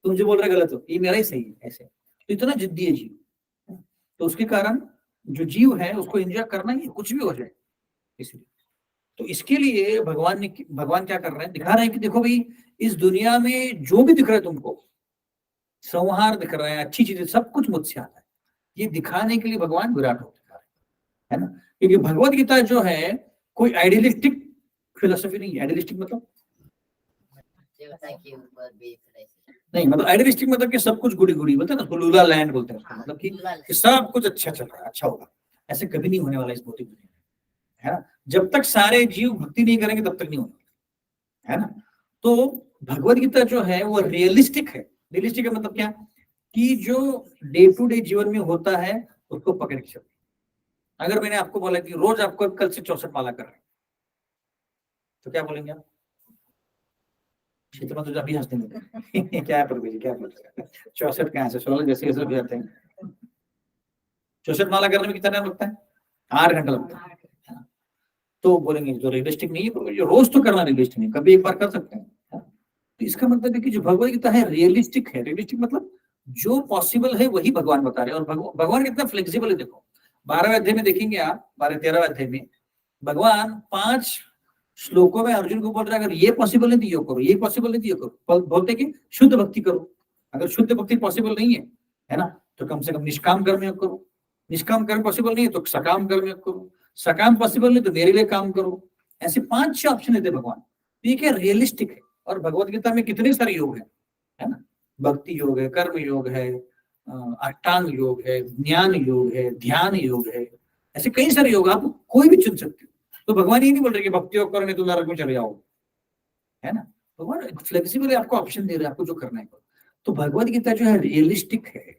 तुम जो बोल रहे गलत हो, ये मेरा ही सही है, ऐसे। तो इतना जिद्दी है जीव, तो उसके कारण जो जीव है उसको एंजॉय करना ही, कुछ भी हो जाए इसलिए। तो इसके लिए भगवान क्या कर रहे हैं, दिखा रहे हैं कि देखो भाई इस दुनिया में जो भी दिख रहा है तुमको, संहार दिख रहा है, अच्छी चीजें, सब कुछ मुझसे आता है, ये दिखाने के लिए भगवान विराट रूप दिखा रहे हैं, है ना। क्योंकि भगवत गीता जो है कोई आइडियलिस्टिक फिलोसफी नहीं है। आइडियलिस्टिक मतलब देवता के ऊपर बेस रहे। नहीं, मतलब आइडियलिस्टिक मतलब कि सब कुछ गुड़ी गुड़ी बोलते हैं ना, लूला लैंड बोलते हैं उसको, मतलब कि सब कुछ अच्छा चल रहा है, अच्छा होगा, ऐसे कभी नहीं होने वाला इस भौतिक दुनिया में, है ना। जब तक सारे जीव भक्ति नहीं करेंगे तब तक नहीं होने, है ना। तो भगवत गीता जो है वो रियलिस्टिक है। रियलिस्टिक का मतलब क्या, कि जो डे टू डे जीवन में होता है उसको पकड़ के चलते। अगर मैंने आपको बोला कि रोज आपको कल से 64 माला कर रहे हैं, तो क्या बोलेंगे आप? तो मतलब अभी हंसने लगे क्या है प्रभु जी, क्या बोल रहे हैं, 64 कहाँ से, 16 जैसे जैसे हो जाते हैं। 64 माला करने में कितना टाइम लगता है? 8 घंटा लगता है। तो बोलेंगे जो रियलिस्टिक नहीं है प्रभु जी, रोज तो करना रियलिस्टिक नहीं, कभी एक बार कर सकते हैं। तो इसका मतलब है कि जो भगवत गीता है रियलिस्टिक है। रियलिस्टिक मतलब जो पॉसिबल है वही भगवान बता रहे हैं, और भगवान कितना फ्लेक्सिबल है। देखो 12वें अध्याय में देखेंगे आप, 12-13वें अध्याय में भगवान 5 श्लोकों में अर्जुन को बोल रहा है अगर ये पॉसिबल नहीं तो ये करो, ये पॉसिबल नहीं तो ये करो। बोलते कि शुद्ध भक्ति करो, अगर शुद्ध भक्ति पॉसिबल नहीं है ना, तो कम से कम निष्काम कर्म योग करो, निष्काम कर्म पॉसिबल नहीं है तो सकाम कर्म योग करो, सकाम पॉसिबल नहीं तो मेरे लिए काम करो। ऐसे 5-6 ऑप्शन देते भगवान। तो ये क्या रियलिस्टिक है। और भगवत गीता में कितने सारे योग है ना, भक्ति योग है, कर्म योग है, अष्टांग योग है, ज्ञान योग है, ध्यान योग है, ऐसे कई सारे योग आप कोई भी चुन सकते हो। तो भगवान ये नहीं बोल रहे कि भक्ति योग करो नहीं तो नरक में चले जाओ, है ना। भगवान फ्लेक्सिबल है, आपको ऑप्शन दे रहे हैं, आपको जो करना है करो। तो भगवत गीता जो है रियलिस्टिक है,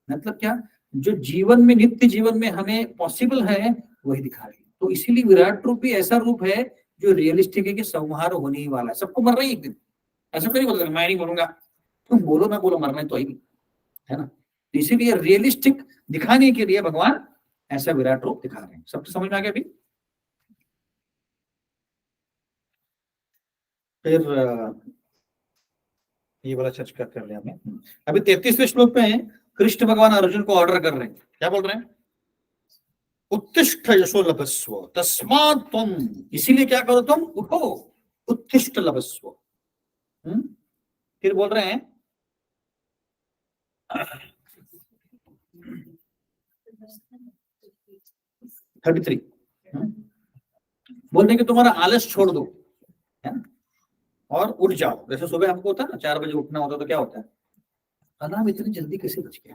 मतलब क्या, जो जीवन में, नित्य जीवन में हमें पॉसिबल है वही दिखा रही है। तो इसीलिए विराट रूप भी ऐसा रूप है जो रियलिस्टिक है कि संहार होने ही वाला है, सबको मरना ही एक दिन। ऐसा कोई बोल मैं नहीं बोलूंगा, तुम बोलो ना बोलो, मरना तो ही, है ना। तो इसीलिए रियलिस्टिक दिखाने के लिए भगवान ऐसा विराट रूप दिखा रहे हैं। सबको समझ में आ गया अभी? फिर ये वाला चर्च कर लिया हमने। अभी 33वें श्लोक पे है, कृष्ण भगवान अर्जुन को ऑर्डर कर रहे हैं, क्या बोल रहे हैं? उत्तिष्ठ यशो लभस्व तस्मात् त्वम, इसीलिए क्या करो तुम, उठो, उत्तिष्ठ लभस्व। फिर बोल रहे हैं 33, बोलते हैं कि तुम्हारा आलस छोड़ दो, है ना, और उठ जाओ। जैसे सुबह हमको होता है ना 4 बजे उठना होता है, तो क्या होता है, अलार्म इतनी जल्दी कैसे बज गया,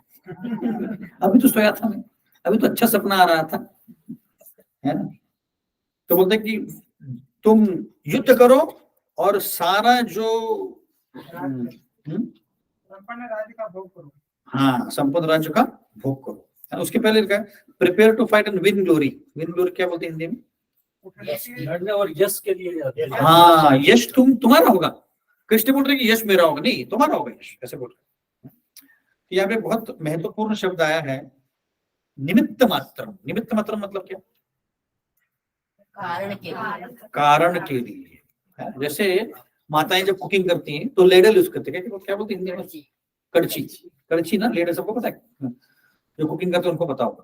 अभी तो सोया था मैं, अभी तो अच्छा सपना आ रहा था, है ना। तो बोलते हैं कि तुम युद्ध करो और सारा जो संपन्न राज्य का भोग करो। हाँ, संपन्न राज्य का भोग करो। है ना? उसके पहले लिखा है prepare to fight and win glory. Win glory क्या बोलते हैं हिंदी में? लड़ने और यश के लिए। हाँ, यश तुम्हारा होगा। कृष्ण बोल रहे कि यश मेरा होगा, नहीं तुम्हारा होगा यश, ऐसे बोल रहे। तो यहाँ पे बहुत महत्वपूर्ण शब्द आया है, निमित्त मात्र। निमित्त मात्र मतलब क्या? कारण के लिए। कारण के लिए। है? जैसे माताएं जब कुकिंग करती हैं तो लेडल यूज करते हैं, क्या बोलते हैं हिंदी में? कड़ची। कड़ची ना, लेडल सबको पता है, जो कुकिंग करते हैं उनको पता होगा।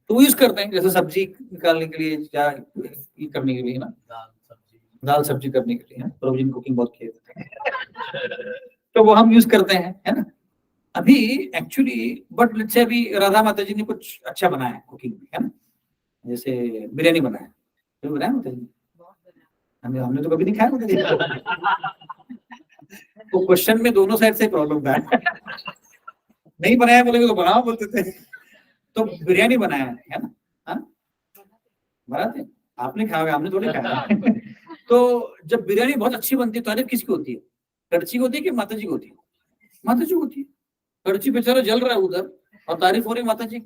तो यूज करते हैं जैसे सब्जी निकालने के लिए या ये करने के लिए ना, दाल सब्जी करने के लिए। प्रोविजन कुकिंग बहुत किए जाते हैं, तो वो हम यूज करते हैं, है ना। अभी एक्चुअली बट लेट्स से अभी राधा माता जी ने कुछ अच्छा बनाया कुकिंग में, है ना, जैसे बिरयानी बनाया, तो बनाया माता जी हमने तो कभी नहीं खाया माता जी। तो क्वेश्चन में दोनों साइड से प्रॉब्लम था। नहीं बनाया बोलेंगे तो बनाओ बोलते थे। तो बिरयानी बनाया है ना, हाँ बनाते, आपने खाया होगा, हमने थोड़ी खाया। तो जब बिरयानी बहुत अच्छी बनती है, तारीफ किसकी होती है? कड़ची की होती है कि माता जी की होती है? माता जी होती है। कड़ची बेचारा जल रहा है उधर और तारीफ हो रही माता जी,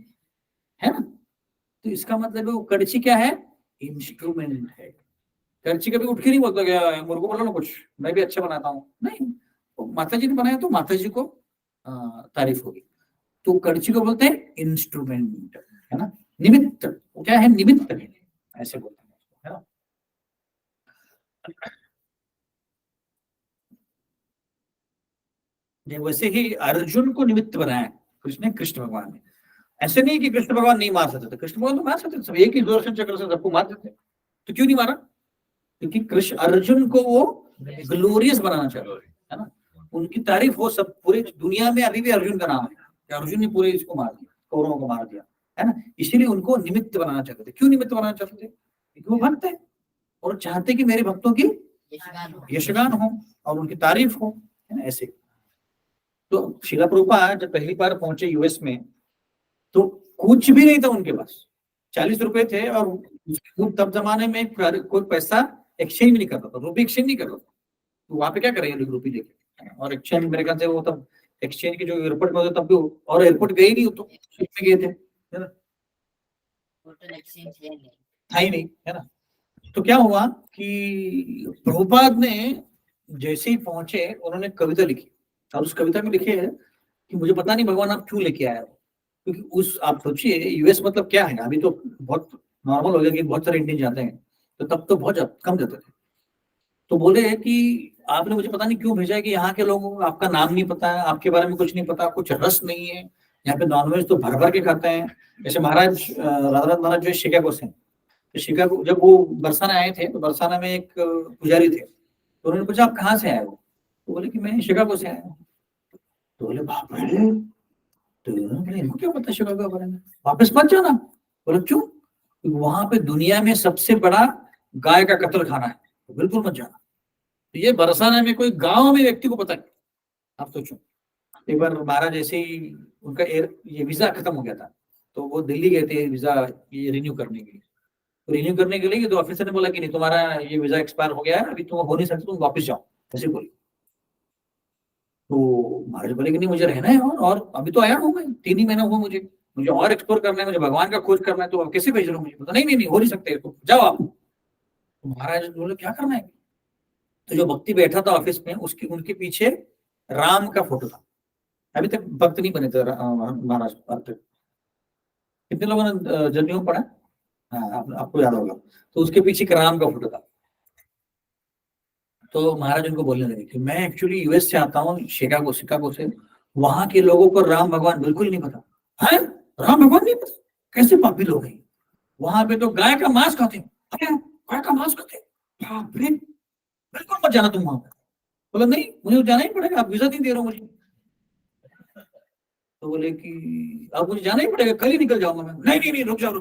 है ना। तो इसका मतलब वो कड़ची क्या है? इंस्ट्रूमेंट है। कड़ची कभी उठ के नहीं बोलता गया मेरे को बोलो ना कुछ, मैं भी अच्छा बनाता हूँ, नहीं, तो माता जी ने बनाया तो माता जी को तारीफ होगी। तो कड़ची को बोलते हैं इंस्ट्रूमेंट, है ना, निमित्त। वो क्या है? निमित्त है, ऐसे बोलते हैं, है ना। वैसे ही अर्जुन को निमित्त बनाया कृष्ण भगवान ने। ऐसे नहीं कि कृष्ण भगवान नहीं मार सकते थे, कृष्ण भगवान तो मार सकते थे, सब एक ही सुदर्शन चक्र से सबको मार देते। तो क्यों नहीं मारा? क्योंकि कृष्ण अर्जुन को वो ग्लोरियस बनाना चाहते, है ना, उनकी तारीफ हो सब पूरी दुनिया में। अभी भी अर्जुन का नाम है, अर्जुन ने पूरे इसको मार दिया, कौरवों को मार दिया, है ना। इसीलिए उनको निमित्त बनाना चाहते थे। क्यों निमित्त बनाना चाहते थे? क्योंकि वो भक्त है और चाहते कि मेरे भक्तों की यशगान हो और उनकी तारीफ हो, है ना, ऐसे। तो शिला प्रभुपाद जब पहली बार पहुंचे यूएस में तो कुछ भी नहीं था उनके पास, 40 रुपए थे, और तब जमाने में कोई पैसा एक्सचेंज भी नहीं करता था, रुपये एक्सचेंज नहीं करता था। तो वहां पे क्या करेंगे लोग रुपये लेके, और एक्सचेंज मेरे ख्याल से वो तब एक्सचेंज के जो एयरपोर्ट में होते तब भी, और एयरपोर्ट गए नहीं, तो शिप में गए थे, है ना, था ही नहीं, है ना। तो क्या हुआ कि प्रभुपाद ने जैसे ही पहुंचे उन्होंने कविता लिखी, और उस कविता में लिखे है कि मुझे पता नहीं भगवान आप क्यों लेके आए हो। क्योंकि उस आप सोचिए यूएस मतलब क्या है, अभी तो बहुत नॉर्मल हो गया कि बहुत सारे इंडियन जाते हैं, तो तब तो बहुत कम जाते थे। तो बोले कि आपने मुझे पता नहीं क्यों भेजा है कि यहाँ के लोगों को आपका नाम नहीं पता है, आपके बारे में कुछ नहीं पता, कुछ रस नहीं है, यहाँ पे नॉनवेज तो भर भर के खाते हैं। जैसे महाराज राधानाथ महाराज जो शिकागो से, तो शिकागो जब वो बरसाना आए थे तो बरसाना में एक पुजारी थे, तो उन्होंने पूछा आप कहाँ से आए हो? तो बोले कि मैं शिकागो से आया हूँ। तो बोले बाप रे, तो इनको क्या पता शिकागो के बारे में, वापस मत जाना। बोले क्यों? वहां पे दुनिया में सबसे बड़ा गाय का कत्ल खाना है, तो बिल्कुल मत जाना। तो ये बरसाना में कोई गांव में व्यक्ति को पता है? आप सोचो। एक बार महाराज ऐसे ही उनका ये वीजा खत्म हो गया था, तो वो दिल्ली गए थे वीजा ये रिन्यू करने के लिए। तो रिन्यू करने के लिए तो ऑफिसर ने बोला कि नहीं तुम्हारा ये वीजा एक्सपायर हो गया है, अभी तुम हो नहीं सकते, तुम वापस जाओ, ऐसे बोली। तो महाराज बोले कि नहीं मुझे रहना है, और अभी तो आया हूँ मैं, 3 ही महीना हुआ मुझे और एक्सप्लोर करना है, मुझे भगवान का खोज करना है, तो आप कैसे भेज रहे हो मुझे? बोला नहीं हो नहीं सकते, तो जाओ आप। तो महाराज बोले क्या करना है? तो जो भक्ति बैठा था ऑफिस में उनके पीछे राम का फोटो था। अभी तक भक्त नहीं बने थे महाराज अब तक। कितने लोगों ने जर्नी पढ़ा? हाँ, आपको याद होगा। तो उसके पीछे एक राम का फोटो था। तो महाराज उनको बोलने लगे कि मैं एक्चुअली यूएस से आता हूँ, शिकागो से, वहां के लोगों को राम भगवान बिल्कुल नहीं पता है। राम भगवान नहीं पता? कैसे पापी लोग हैं, वहां पे तो गाय का मांस खाते हैं, गाय का मांस खाते हैं, बिल्कुल मत जाना तुम वहां पर। बोला नहीं मुझे जाना ही पड़ेगा, आप वीजा नहीं दे रहे हो मुझे। तो बोले कि अब मुझे जाना ही पड़ेगा, कल ही निकल जाऊंगा मैं। नहीं रुक जाओ।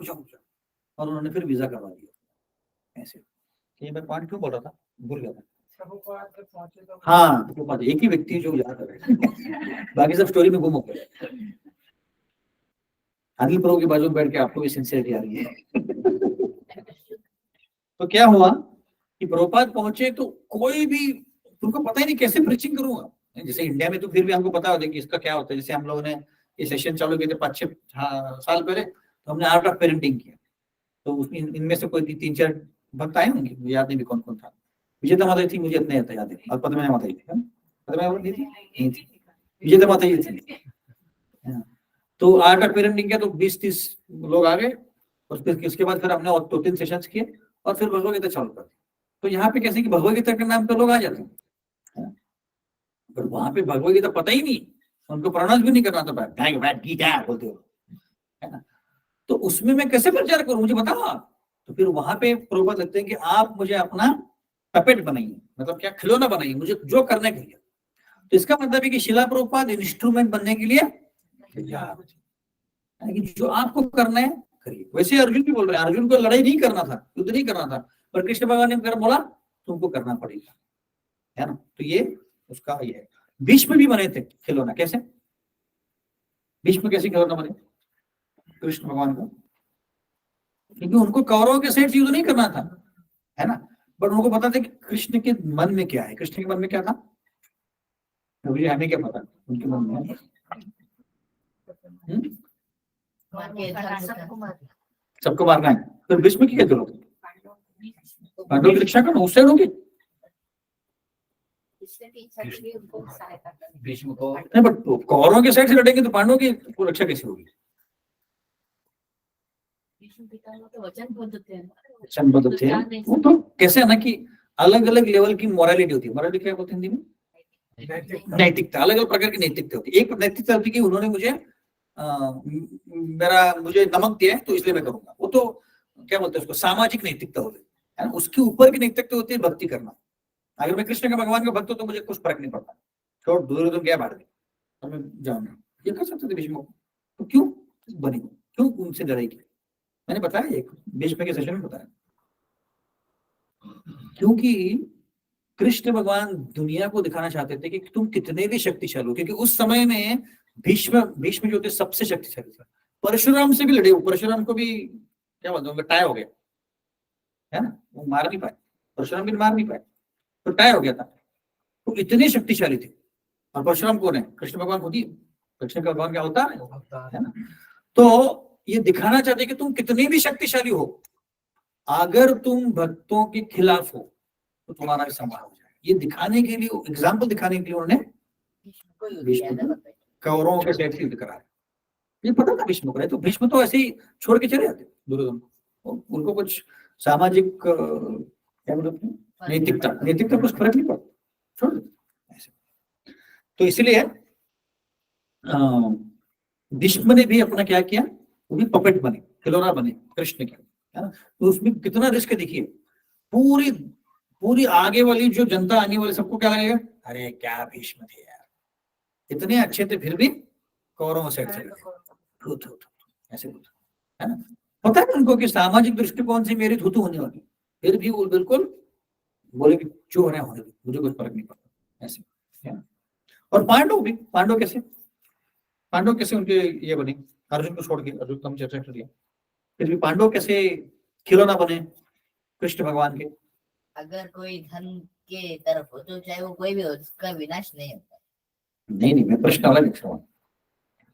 और उन्होंने फिर वीजा करवा दिया ऐसे। ये मैं पॉइंट क्यों बोल रहा था, भूल गया था। प्रभुपाद जब पहुंचे तो हाँ, तो बात एक ही व्यक्ति जो याद है बाकी सब स्टोरी में गुम हो गए। अनिल प्रभु के बाजू में बैठ के आपको भी सिंसियरिटी आ रही है। तो क्या हुआ कि प्रभुपाद पहुंचे तो कोई भी, उनको पता ही नहीं कैसे प्रीचिंग करूंगा। जैसे इंडिया में तो फिर भी हमको पता होता है कि इसका क्या होता है। जैसे हम लोगों ने ये सेशन चालू किए थे 5-6 साल पहले, तो हमने आर्ट ऑफ पेरेंटिंग किया। तो उसमें इनमें से कोई 3-4 भक्त आए होंगे, मुझे याद नहीं भी कौन कौन था। विजेता माता थी, मुझे इतना याद है, और पद्मा माता जी थी। पद्मा माता थी, नहीं थी, विजेता माता जी थी। तो आर्ट ऑफ पेरेंटिंग किया तो 20-30 लोग आ गए, और फिर उसके बाद फिर हमने और 2-3 सेशंस किए और फिर भगवद गीता चालू कर दी। तो यहाँ पे कैसे कि भगवद गीता के नाम पे लोग आ जाते हैं, पर वहां पे भगवद गीता पता ही नहीं, उनको प्रोनाउंस भी नहीं करना था, गीता बोलते हो, है ना। तो उसमें मैं कैसे प्रचार करूं, मुझे बताओ आप। तो फिर वहां पे प्रभुपाद लगते हैं कि आप मुझे अपना पपेट बनाइए, मतलब क्या, खिलौना बनाइए, मुझे जो करने के लिए। तो इसका मतलब है कि शिला प्रभुपाद इंस्ट्रूमेंट बनने के लिए तैयार है, कि जो आपको करना है करिए। वैसे अर्जुन भी बोल रहे हैं, अर्जुन को लड़ाई नहीं करना था, युद्ध नहीं करना था, पर कृष्ण भगवान ने बोला तुमको करना पड़ेगा, है ना। तो ये उसका ये है। भीष्म भी बने थे खिलौना, कैसे भीष्म कैसे खिलौना बने कृष्ण भगवान को, क्योंकि उनको कौरवों के साथ युद्ध नहीं करना था, है ना। बट उनको पता था कि कृष्ण के मन में क्या है। कृष्ण के मन में क्या था, अभी हमें क्या पता उनके मन में। सबको मारना है, तो भीष्म की क्या जरूरत है, पांडवों की रक्षा करना, उससे होगी। भीष्म को नहीं, बट कौरवों के साइड से लड़ेंगे तो पांडवों की रक्षा कैसे होगी। वचनबद्ध थे वो, तो कैसे है ना कि अलग अलग लेवल की मोरालिटी होती है। मोरालिटी क्या बोलते हैं हिंदी में, नैतिकता। अलग अलग प्रकार की नैतिकता होती है। एक नैतिकता होती है कि उन्होंने मुझे नमक दिया है तो इसलिए मैं करूंगा, वो तो क्या बोलते हैं उसको, सामाजिक नैतिकता होती है। उसके ऊपर की नैतिकता होती है भक्ति करना। अगर मैं कृष्ण के भगवान का भक्त हूं तो मुझे कुछ फर्क नहीं पड़ता, छोड़ दुर्योधन गया बाहर तो मैं जाऊंगा, ये कर सकते थे भीष्म को। तो क्यों बनी, क्यों उनसे लड़ाई की, मैंने बताया एक भीष्म के सेशन में बताया। क्योंकि कृष्ण भगवान दुनिया को दिखाना चाहते थे कि तुम कितने भी शक्तिशाली हो, क्योंकि उस समय में भीष्म जो थे सबसे शक्तिशाली थे। परशुराम से भी लड़े, परशुराम को भी क्या बोलते हैं, टाई हो गया, है ना, वो मार नहीं पाए, परशुराम भी मार नहीं पाए, तो टाई हो गया था। तो इतने शक्तिशाली थे। और परशुराम कौन है, कृष्ण भगवान खुद ही, कृष्ण का भगवान क्या होता है ना। तो ये दिखाना चाहते कि तुम कितने भी शक्तिशाली हो, अगर तुम भक्तों के खिलाफ हो तो तुम्हारा भी संहार हो जाए। ये दिखाने के लिए, एग्जाम्पल दिखाने के लिए उन्होंने कौरवों के साथ युद्ध करा। ये पता था भीष्म को, तो भीष्म तो ऐसे ही छोड़ के चले जाते दुर्योधन को। उनको कुछ सामाजिक क्या बोलते हैं, नैतिकता कुछ फर्क नहीं पड़ता, छोड़ देते ऐसे। तो इसलिए भीष्म ने भी अपना क्या किया, वो भी पपेट बने, खिलौना बने कृष्ण के, है ना। तो उसमें कितना रिस्क देखिए, पूरी आगे वाली जो जनता आने वाली सबको क्या लगेगा, अरे क्या भीष्म थे यार, इतने अच्छे थे फिर भी कौरवों से ऐसे बोलते, है ना। पता है उनको कि सामाजिक दृष्टिकोण से मेरी थूथू होने वाली, फिर भी वो बिल्कुल बोले कि जो होने होने, मुझे कुछ फर्क नहीं पड़ता ऐसे, है ना। और पांडव कैसे उनके ये बने, अर्जुन को छोड़ के, अर्जुन को हम चर्चा कर लिया, फिर भी पांडव कैसे खिलौना बने कृष्ण भगवान के। अगर कोई धन के तरफ हो तो चाहे वो कोई भी हो, उसका विनाश नहीं होता। नहीं, मैं प्रश्न अलग लिख रहा हूँ।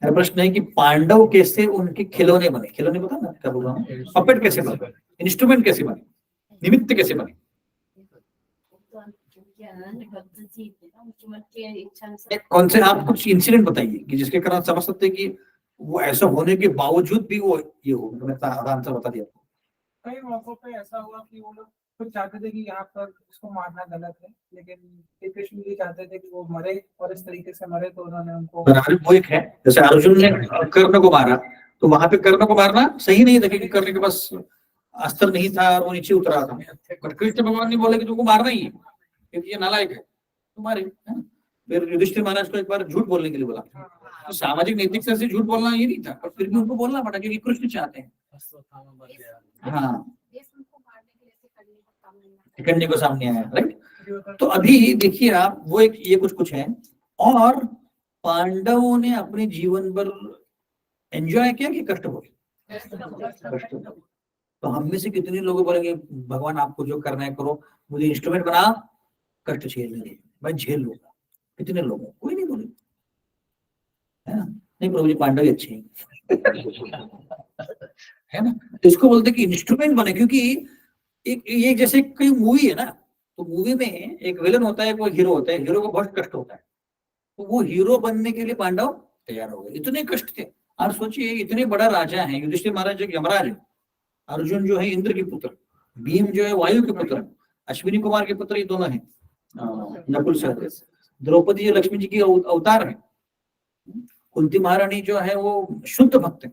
मेरा प्रश्न है कि पांडव कैसे उनके खिलौने बने, खिलौने पता ना क्या बोल रहा हूँ, पपेट कैसे बने, इंस्ट्रूमेंट कैसे बने, निमित्त कैसे बने। कौन से आप कुछ इंसिडेंट बताइए कि जिसके कारण समझ सकते हैं कि वो ऐसा होने के बावजूद भी वो ये हो। मैंने आंसर बता दिया। कई मौकों पे ऐसा हुआ कि वो लोग खुद चाहते थे कि यहाँ पर इसको मारना गलत है, लेकिन कृष्ण जी चाहते थे कि वो मरे, और इस तरीके से मरे, तो उन्होंने उनको वो एक है। जैसे अर्जुन ने कर्ण को मारा, तो वहां पे कर्ण को मारना सही नहीं था, क्योंकि कर्ण के पास अस्त्र नहीं था और वो नीचे उतरा था। बट कृष्ण भगवान ने बोले कि तुमको मारना ही है, क्योंकि ये नालायक है, तुम्हारे। फिर युधिष्ठिर महाराज को एक बार झूठ बोलने के लिए बोला। तो सामाजिक नैतिकता से झूठ बोलना ये नहीं था, पर फिर भी उनको बोलना पड़ा, क्योंकि कृष्ण चाहते हैं। अश्वत्थामा मर गया। हाँ, ये उनको मारने के लिए ऐसे करने का काम नहीं आता। शिकंडी को सामने आया, राइट। तो अभी देखिए आप, वो एक ये कुछ है। और पांडवों ने अपने जीवन भर एंजॉय किया कि कष्ट हुए? कष्ट हुए। तो हम में से कितने लोग बोलेंगे भगवान आपको जो करना है करो, मुझे इंस्ट्रूमेंट बना, कष्ट झेल लेंगे, मैं झेल लूंगा? कितने लोग हैं? कोई नहीं बोले, है ना? नहीं प्रभु जी पांडव ही अच्छे हैं है ना? तो इसको बोलते कि इंस्ट्रूमेंट बने, क्योंकि एक ये जैसे कोई मूवी है ना, तो मूवी में एक विलन होता है, कोई हीरो होता है, हीरो को बहुत कष्ट होता है, तो वो हीरो बनने के लिए पांडव तैयार हो गए। इतने कष्ट थे। और सोचिए इतने बड़ा राजा है, युधिष्ठिर महाराज जो यमराज है, अर्जुन जो है इंद्र के पुत्र, भीम जो है वायु के पुत्र, अश्विनी कुमार के पुत्र, ये दोनों हैं नकुल सहदेव। द्रौपदी जो लक्ष्मी जी की अवतार है। कुंती महारानी जो है वो शुद्ध भक्त है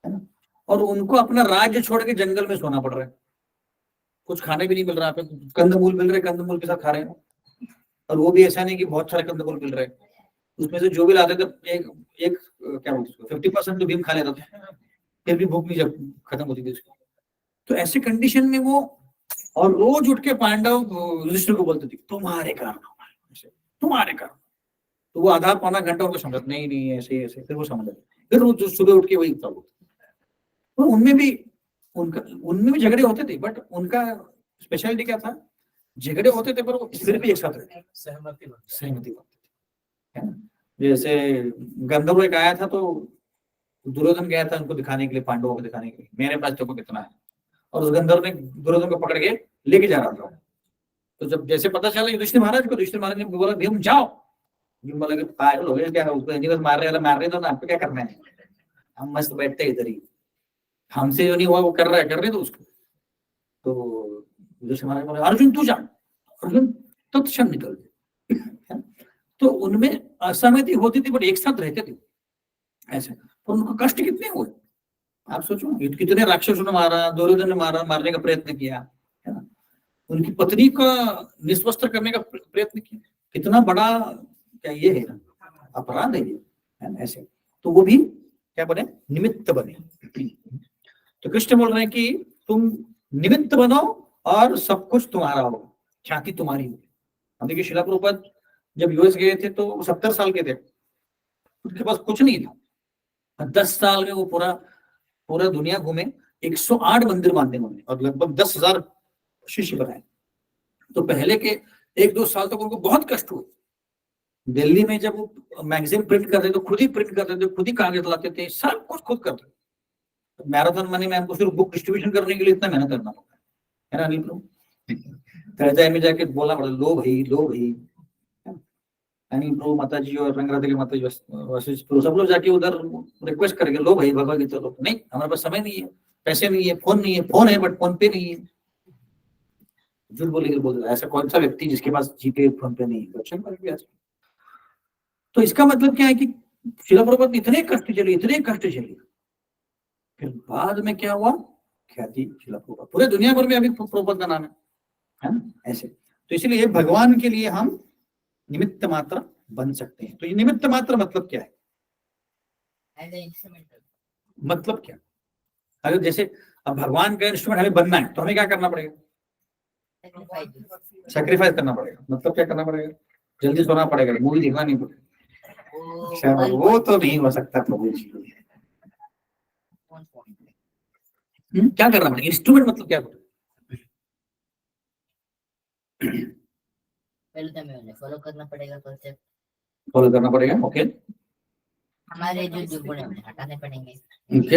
ना? और उनको अपना राज्य छोड़ के जंगल में सोना पड़ रहा है, कुछ खाने भी नहीं मिल रहा, कंदमूल मिल रहे, कंदमूल के साथ खा रहे हैं। और वो भी ऐसा नहीं कि बहुत सारे कंदमूल मिल रहे, उसमें से जो भी लाते थे एक क्या बोलते हैं 50% तो भीम खा लेता था, फिर भी भूख नहीं जब खत्म होती थी उसकी। तो ऐसे कंडीशन में वो, और रोज उठ के पांडव युधिष्ठिर को बोलते थे तुम्हारे कारण, तुम्हारे कारण। तो वो आधा पौना घंटा उनको समझ, नहीं नहीं ऐसे ऐसे, फिर वो समझ गए। फिर वो सुबह उठ के वही था। तो उनमें भी झगड़े होते थे, बट उनका स्पेशलिटी क्या था? झगड़े होते थे पर वो फिर भी एक साथ रहते, सहमति बनती थी, है ना? जैसे गंधर्व एक आया था, तो दुर्योधन गया था उनको दिखाने के लिए, पांडवों को दिखाने के लिए मेरे पास देखो कितना है, और उस गंधर्व ने दुर्योधन को पकड़ के लेके जा रहा था। तो जब जैसे पता चला युधिष्ठिर महाराज को, युधिष्ठिर महाराज ने बोला भीम जाओ। भीम बोला कि पागल हो गए क्या, उसको बस मार रहे, तो आपको क्या करना है, हम मस्त बैठते इधर ही, हमसे जो नहीं हुआ वो कर रहा है, कर रहे तो उसको। तो युधिष्ठिर महाराज बोले अर्जुन तू जा, अर्जुन तत्क्षण निकल गए। तो उनमें असहमति होती थी, बट एक साथ रहते थे ऐसे। तो उनको कष्ट कितने हुए आप सोचो, कितने राक्षसों ने मारा, दुर्योधन ने मारा, मारने का प्रयत्न किया, है ना? उनकी पत्नी का निस्वस्त्र करने का प्रयत्न किया, कितना बड़ा क्या ये है ना, अपराध है ये, है ना? ऐसे तो वो भी क्या बने, निमित्त बने। तो कृष्ण बोल रहे हैं कि तुम निमित्त बनो और सब कुछ तुम्हारा हो, ख्याति तुम्हारी हो। हम देखिए शिला प्रभुपाद जब यूएस गए थे तो 70 साल के थे, उनके पास कुछ नहीं था। 10 साल में वो पूरा दुनिया घूमे, 108 मंदिर बांधे उन्होंने, और लगभग 10,000 शिष्य बनाए। तो पहले के 1-2 साल तक उनको बहुत कष्ट हुए। दिल्ली में जब वो मैगजीन प्रिंट करते तो खुद ही प्रिंट करते थे, खुद ही कागज लाते थे, सब कुछ खुद करते थे। मैराथन मनी में हमको सिर्फ बुक डिस्ट्रीब्यूशन करने के लिए इतना मेहनत करना पड़ता है ना अनिल प्रभु? तळजाई में जाके बोलना पड़ता, लो भाई अनिल प्रभु माता जी और रंगराधे की माता जी सब लोग जाके उधर रिक्वेस्ट करेंगे, लो भाई भगवत गीता लो। नहीं, हमारे पास समय नहीं है, पैसे नहीं है, फोन नहीं है, फोन है बट फोन पे नहीं है। झूठ बोल ऐसा कौन सा व्यक्ति जिसके पास जीपे फोन पे नहीं है? तो इसका मतलब क्या है कि शिला प्रभुपाद इतने कष्ट झेले, फिर बाद में क्या हुआ, ख्याति शिला प्रभुपाद, पूरे दुनिया भर में अभी प्रभुपाद का नाम है ना? ऐसे तो इसलिए भगवान के लिए हम निमित्त मात्र बन सकते हैं। तो ये निमित्त मात्र मतलब क्या है? मतलब क्या? अगर जैसे अब भगवान का इंस्ट्रूमेंट हमें बनना है तो हमें क्या करना पड़ेगा? सैक्रिफाइस करना पड़ेगा। मतलब क्या करना पड़ेगा? जल्दी सोना पड़ेगा, मूवी देखना नहीं पड़ेगा। वो तो नहीं हो सकता प्रभु जी। क्या करना पड़ेगा? इंस्ट्रूमेंट मतलब क्या? पहले तो हमें फॉलो करना पड़ेगा, कॉन्सेप्ट फॉलो करना पड़ेगा। ओके, हमारे जो गुण है उन्हें हटाने पड़ेंगे। ओके,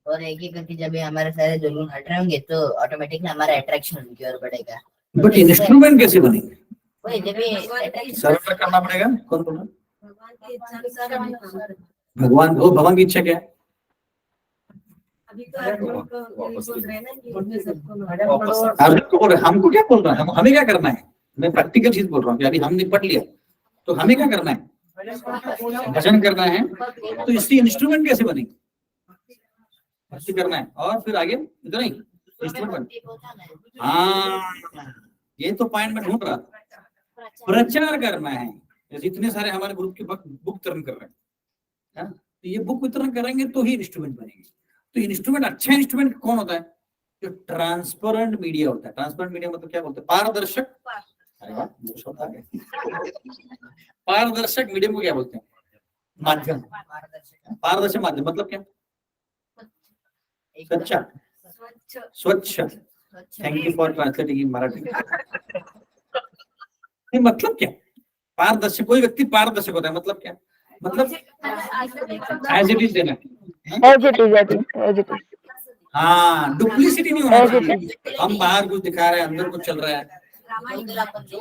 और एक एक करके जब ये हमारे सारे जो गुण हट रहे होंगे तो ऑटोमेटिकली हमारा अट्रैक्शन उनकी ओर बढ़ेगा। बट इंस्ट्रूमेंट कैसे बनेंगे? वही जब ये सरेंडर करना पड़ेगा। कौन बोला? भगवान की इच्छा अनुसार हम काम भगवान की इच्छा क्या है? अभी तो अर्जुन को बोल रहे हैं ना कि उनमें सबको अर्जुन को बोल रहे, हमको क्या बोल रहा है? हमें क्या करना है? मैं प्रैक्टिकल चीज बोल रहा हूँ कि अभी हमने पढ़ लिया तो हमें क्या करना है? भजन करना है। तो इसकी इंस्ट्रूमेंट कैसे बनेगी? भक्ति करना है और फिर आगे इतना ही इंस्ट्रूमेंट। हाँ, ये तो पॉइंट में ढूंढ रहा था। प्रचार करना है। जैसे इतने सारे हमारे ग्रुप के बुक वितरण कर रहे हैं, तो ये बुक वितरण करेंगे तो ही इंस्ट्रूमेंट बनेंगे। तो इंस्ट्रूमेंट, अच्छा इंस्ट्रूमेंट कौन होता है? जो ट्रांसपेरेंट मीडिया होता है। ट्रांसपेरेंट मीडिया मतलब क्या बोलते हैं? पारदर्शक। अरे वाह, वो शब्द आ गया। पारदर्शक मीडियम को क्या बोलते हैं? माध्यम। पारदर्शक माध्यम मतलब क्या? सच्चा, स्वच्छ। थैंक यू फॉर ट्रांसलेटिंग इन मराठी। मतलब क्या? पारदर्शक, कोई व्यक्ति पारदर्शक होता है मतलब क्या? मतलब एज इट इज देना। एज इट इज हाँ, डुप्लीसिटी नहीं होना चाहिए। हम बाहर कुछ दिखा रहे हैं, अंदर कुछ चल रहा है।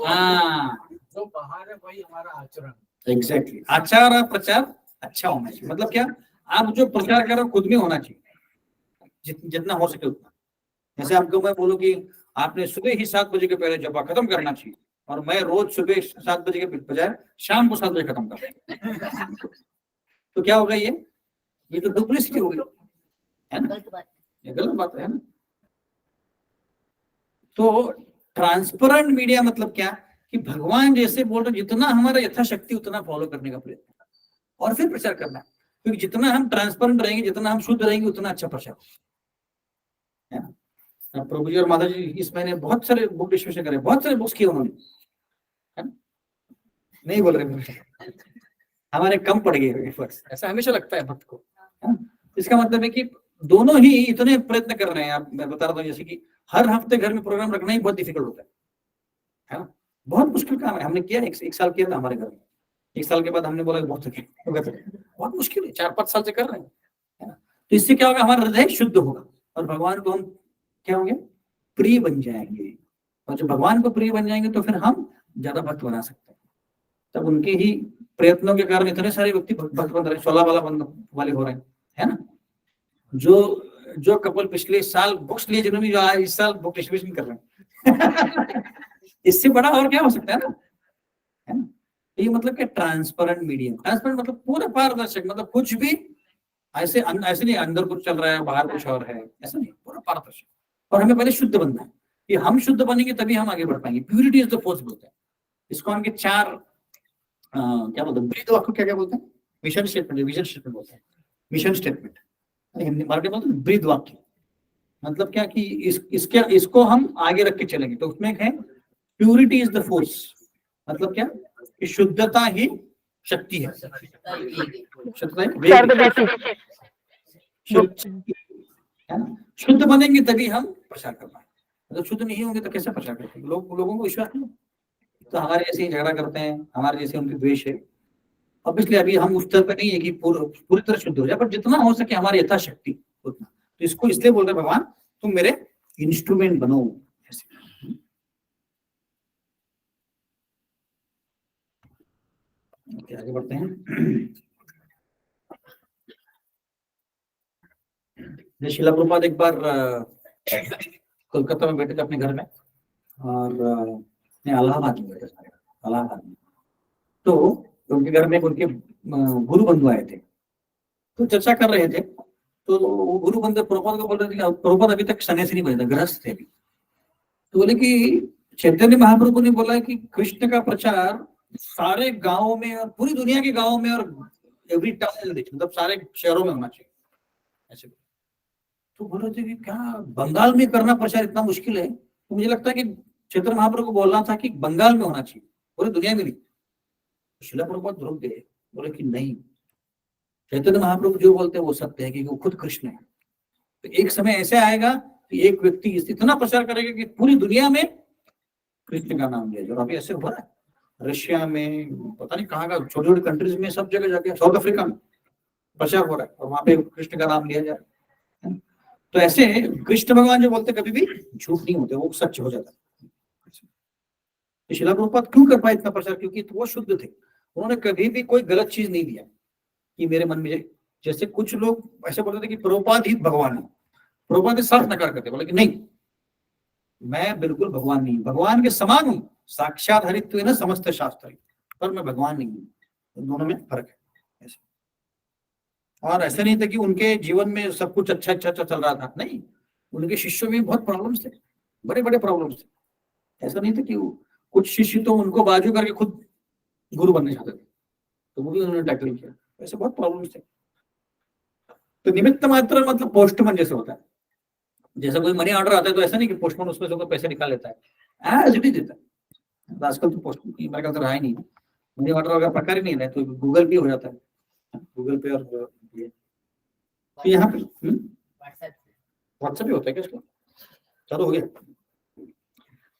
हाँ, जो बाहर है वही हमारा आचरण। एग्जैक्टली। आचार और प्रचार अच्छा होना चाहिए। मतलब क्या? आप जो प्रचार करो खुद में होना चाहिए, जितना हो सके उतना। जैसे आपको मैं बोलूं कि आपने सुबह ही 7 बजे के पहले जपा खत्म करना चाहिए, और मैं रोज सुबह 7 बजे के बजाय शाम को 7 बजे खत्म कर, तो क्या होगा? ये तो डुप्लीसिटी होगी, है ना? ये गलत बात है ना? तो ट्रांसपेरेंट मीडिया मतलब क्या? कि भगवान जैसे बोल रहे, जितना हमारा यथाशक्ति उतना फॉलो करने का प्रयत्न और फिर प्रचार करना। क्योंकि जितना हम ट्रांसपेरेंट रहेंगे, जितना हम शुद्ध रहेंगे, उतना अच्छा प्रचार है ना? प्रभु जी और माता जी इस महीने बहुत सारे बुक डिस्कशन करे, बहुत सारे बुक्स किए उन्होंने, है ना? नहीं बोल रहे हमारे कम पड़ गए एफर्ट्स, ऐसा हमेशा लगता है भक्त को, है ना? इसका मतलब है कि दोनों ही इतने प्रयत्न कर रहे हैं। आप, मैं बता रहा हूँ जैसे कि हर हफ्ते घर में प्रोग्राम रखना ही बहुत डिफिकल्ट होता है ना? बहुत मुश्किल काम है। हमने किया, एक साल किया था हमारे घर में। 1 साल के बाद हमने बोला बहुत बहुत मुश्किल है, 4-5 साल से कर रहे हैं, है ना? तो इससे क्या होगा? हमारा हृदय शुद्ध होगा और भगवान को हम क्या होंगे? प्रिय बन जाएंगे। और जब भगवान को प्रिय बन जाएंगे तो फिर हम ज्यादा भक्त बना सकते हैं। तब उनके ही प्रयत्नों के कारण इतने सारे व्यक्ति भक्त बन रहे हैं, 16 वाले हो रहे हैं, है ना? जो कपल पिछले साल बुक्स लिए, जिन्होंने जो आज इस साल बुक डिस्ट्रीब्यूशन कर रहे हैं इससे बड़ा और क्या हो सकता है ना, है ना? ये मतलब क्या? Transparent medium. ट्रांसपेरेंट मतलब पूरा पारदर्शक, मतलब कुछ भी ऐसे नहीं अंदर कुछ चल रहा है बाहर कुछ और है, ऐसा नहीं, पूरा पारदर्शक। और हमें पहले शुद्ध बनना है, कि हम शुद्ध बनेंगे तभी हम आगे बढ़ पाएंगे। प्यूरिटी इज द फोर्स बोलते हैं इसको। उनके 4 क्या बोलते हैं? ब्रीद वाक्य क्या बोलते हैं? मिशन स्टेटमेंट, विजन स्टेटमेंट बोलते हैं। मिशन स्टेटमेंट हिंदी मराठी बोलते हैं ब्रीद वाक्य। मतलब क्या? कि इसको हम आगे रख के चलेंगे। तो उसमें है प्यूरिटी इज द फोर्स। मतलब क्या? कि शुद्धता ही शक्ति है। शुद्ध बनेंगे तभी हम प्रचार कर पाएंगे। मतलब शुद्ध नहीं होंगे तो कैसे प्रचार करेंगे? लोगों को विश्वास नहीं, तो हमारे जैसे झगड़ा करते हैं, हमारे जैसे उनके द्वेष है। अब इसलिए अभी हम उस स्तर पर नहीं है कि पूरी तरह शुद्ध हो जाए, पर जितना हो सके हमारी यथाशक्ति उतना। तो इसको इसलिए बोल रहे भगवान, तुम मेरे इंस्ट्रूमेंट बनो। आगे बढ़ते हैं। शिला प्रभुपाद एक बार कोलकाता में बैठे थे अपने घर में, और इलाहाबाद में बैठे थे, इलाहाबाद में। तो उनके घर में उनके गुरु बंधु आए थे, तो चर्चा कर रहे थे। तो गुरु बंधु प्रभुपाद को बोल रहे थे कि प्रभुपाद अभी तक सन्यासी नहीं बने थे, गृहस्थ थे। तो बोले कि चैतन्य महाप्रभु ने बोला कि कृष्ण का प्रचार सारे गांवों में और पूरी दुनिया के गांवों में और एवरी टाउन, मतलब सारे शहरों में होना चाहिए ऐसे। तो बोल रहे थे कि क्या बंगाल में करना प्रचार इतना मुश्किल है? तो मुझे लगता है कि चैतन्य महाप्रभु को बोलना था कि बंगाल में होना चाहिए, पूरी दुनिया में नहीं। शिला प्रभुपाद रुक गए, बोले कि नहीं, चैतन्य महाप्रभु जो बोलते हैं वो सत्य है, क्योंकि वो खुद कृष्ण है। तो एक समय ऐसे आएगा कि एक व्यक्ति इतना प्रचार करेगा कि पूरी दुनिया में कृष्ण का नाम लिया जाए। और अभी ऐसे हो रहा है, रशिया में, पता नहीं कहाँ का, छोटी छोटी कंट्रीज में, सब जगह जाके, साउथ अफ्रीका में प्रचार हो रहा है और वहां पे कृष्ण का नाम लिया जा रहा है। तो ऐसे कृष्ण भगवान जो बोलते कभी भी झूठ नहीं होते, वो सच हो जाता है। तो शिला प्रभुपाद क्यों कर पाए इतना प्रचार? क्योंकि वो शुद्ध थे, उन्होंने कभी भी कोई गलत चीज नहीं दिया कि मेरे मन में, जैसे कुछ लोग ऐसे बोलते थे कि प्रभुपाद ही भगवान है। प्रभुपाद साफ नकार करते, बोले कि नहीं, मैं बिल्कुल भगवान नहीं, भगवान के समान हूँ, साक्षात हरित्व न समस्त शास्त्र, पर मैं भगवान नहीं हूँ। दोनों में फर्क है ऐसे। और ऐसा नहीं था कि उनके जीवन में सब कुछ अच्छा चल रहा था, नहीं, उनके शिष्यों में बहुत प्रॉब्लम्स थे, बड़े बड़े प्रॉब्लम्स थे। ऐसा नहीं था कि कुछ शिष्य तो उनको बाजू करके खुद गुरु बनने चाहते थे, तो वो भी उन्होंने टैकल किया। ऐसे बहुत प्रॉब्लम्स थे। तो निमित्त मात्र मतलब पोस्टमैन जैसे होता है, जैसा कोई मनी ऑर्डर आता है तो ऐसा नहीं कि पोस्टमैन उसमें से कोई पैसे निकाल लेता है, एज इट इज देता है। तो आजकल तो पोस्टमैन की का तो रहा ही नहीं, मनी ऑर्डर वगैरह प्रकार ही नहीं है, तो गूगल पे हो जाता है, गूगल पे और ये। तो यहाँ पे व्हाट्सएप ही होता है क्या इसका? चलो हो गया।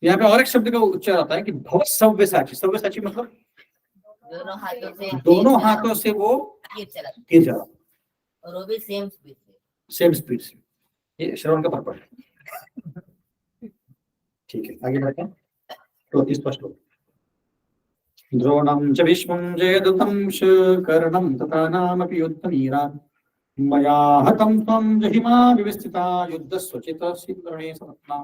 यहाँ पे और एक शब्द का उच्चार आता है कि भव सव्यसाची। सव्यसाची मतलब दोनों हाथों से वो तीर चला, और वो भी सेम स्पीड से। सेम स्पीड से। ये श्रवण का पर्पज है। ठीक है, आगे बढ़ते हैं। तो स्पष्ट हो। द्रोणं च भीष्मं जयद्रथं च कर्णं तथा नामपि युद्धवीरान् मया हतं त्वं जहिमा विवस्थिता युद्धस्वचित सिद्धरणे समत्ना।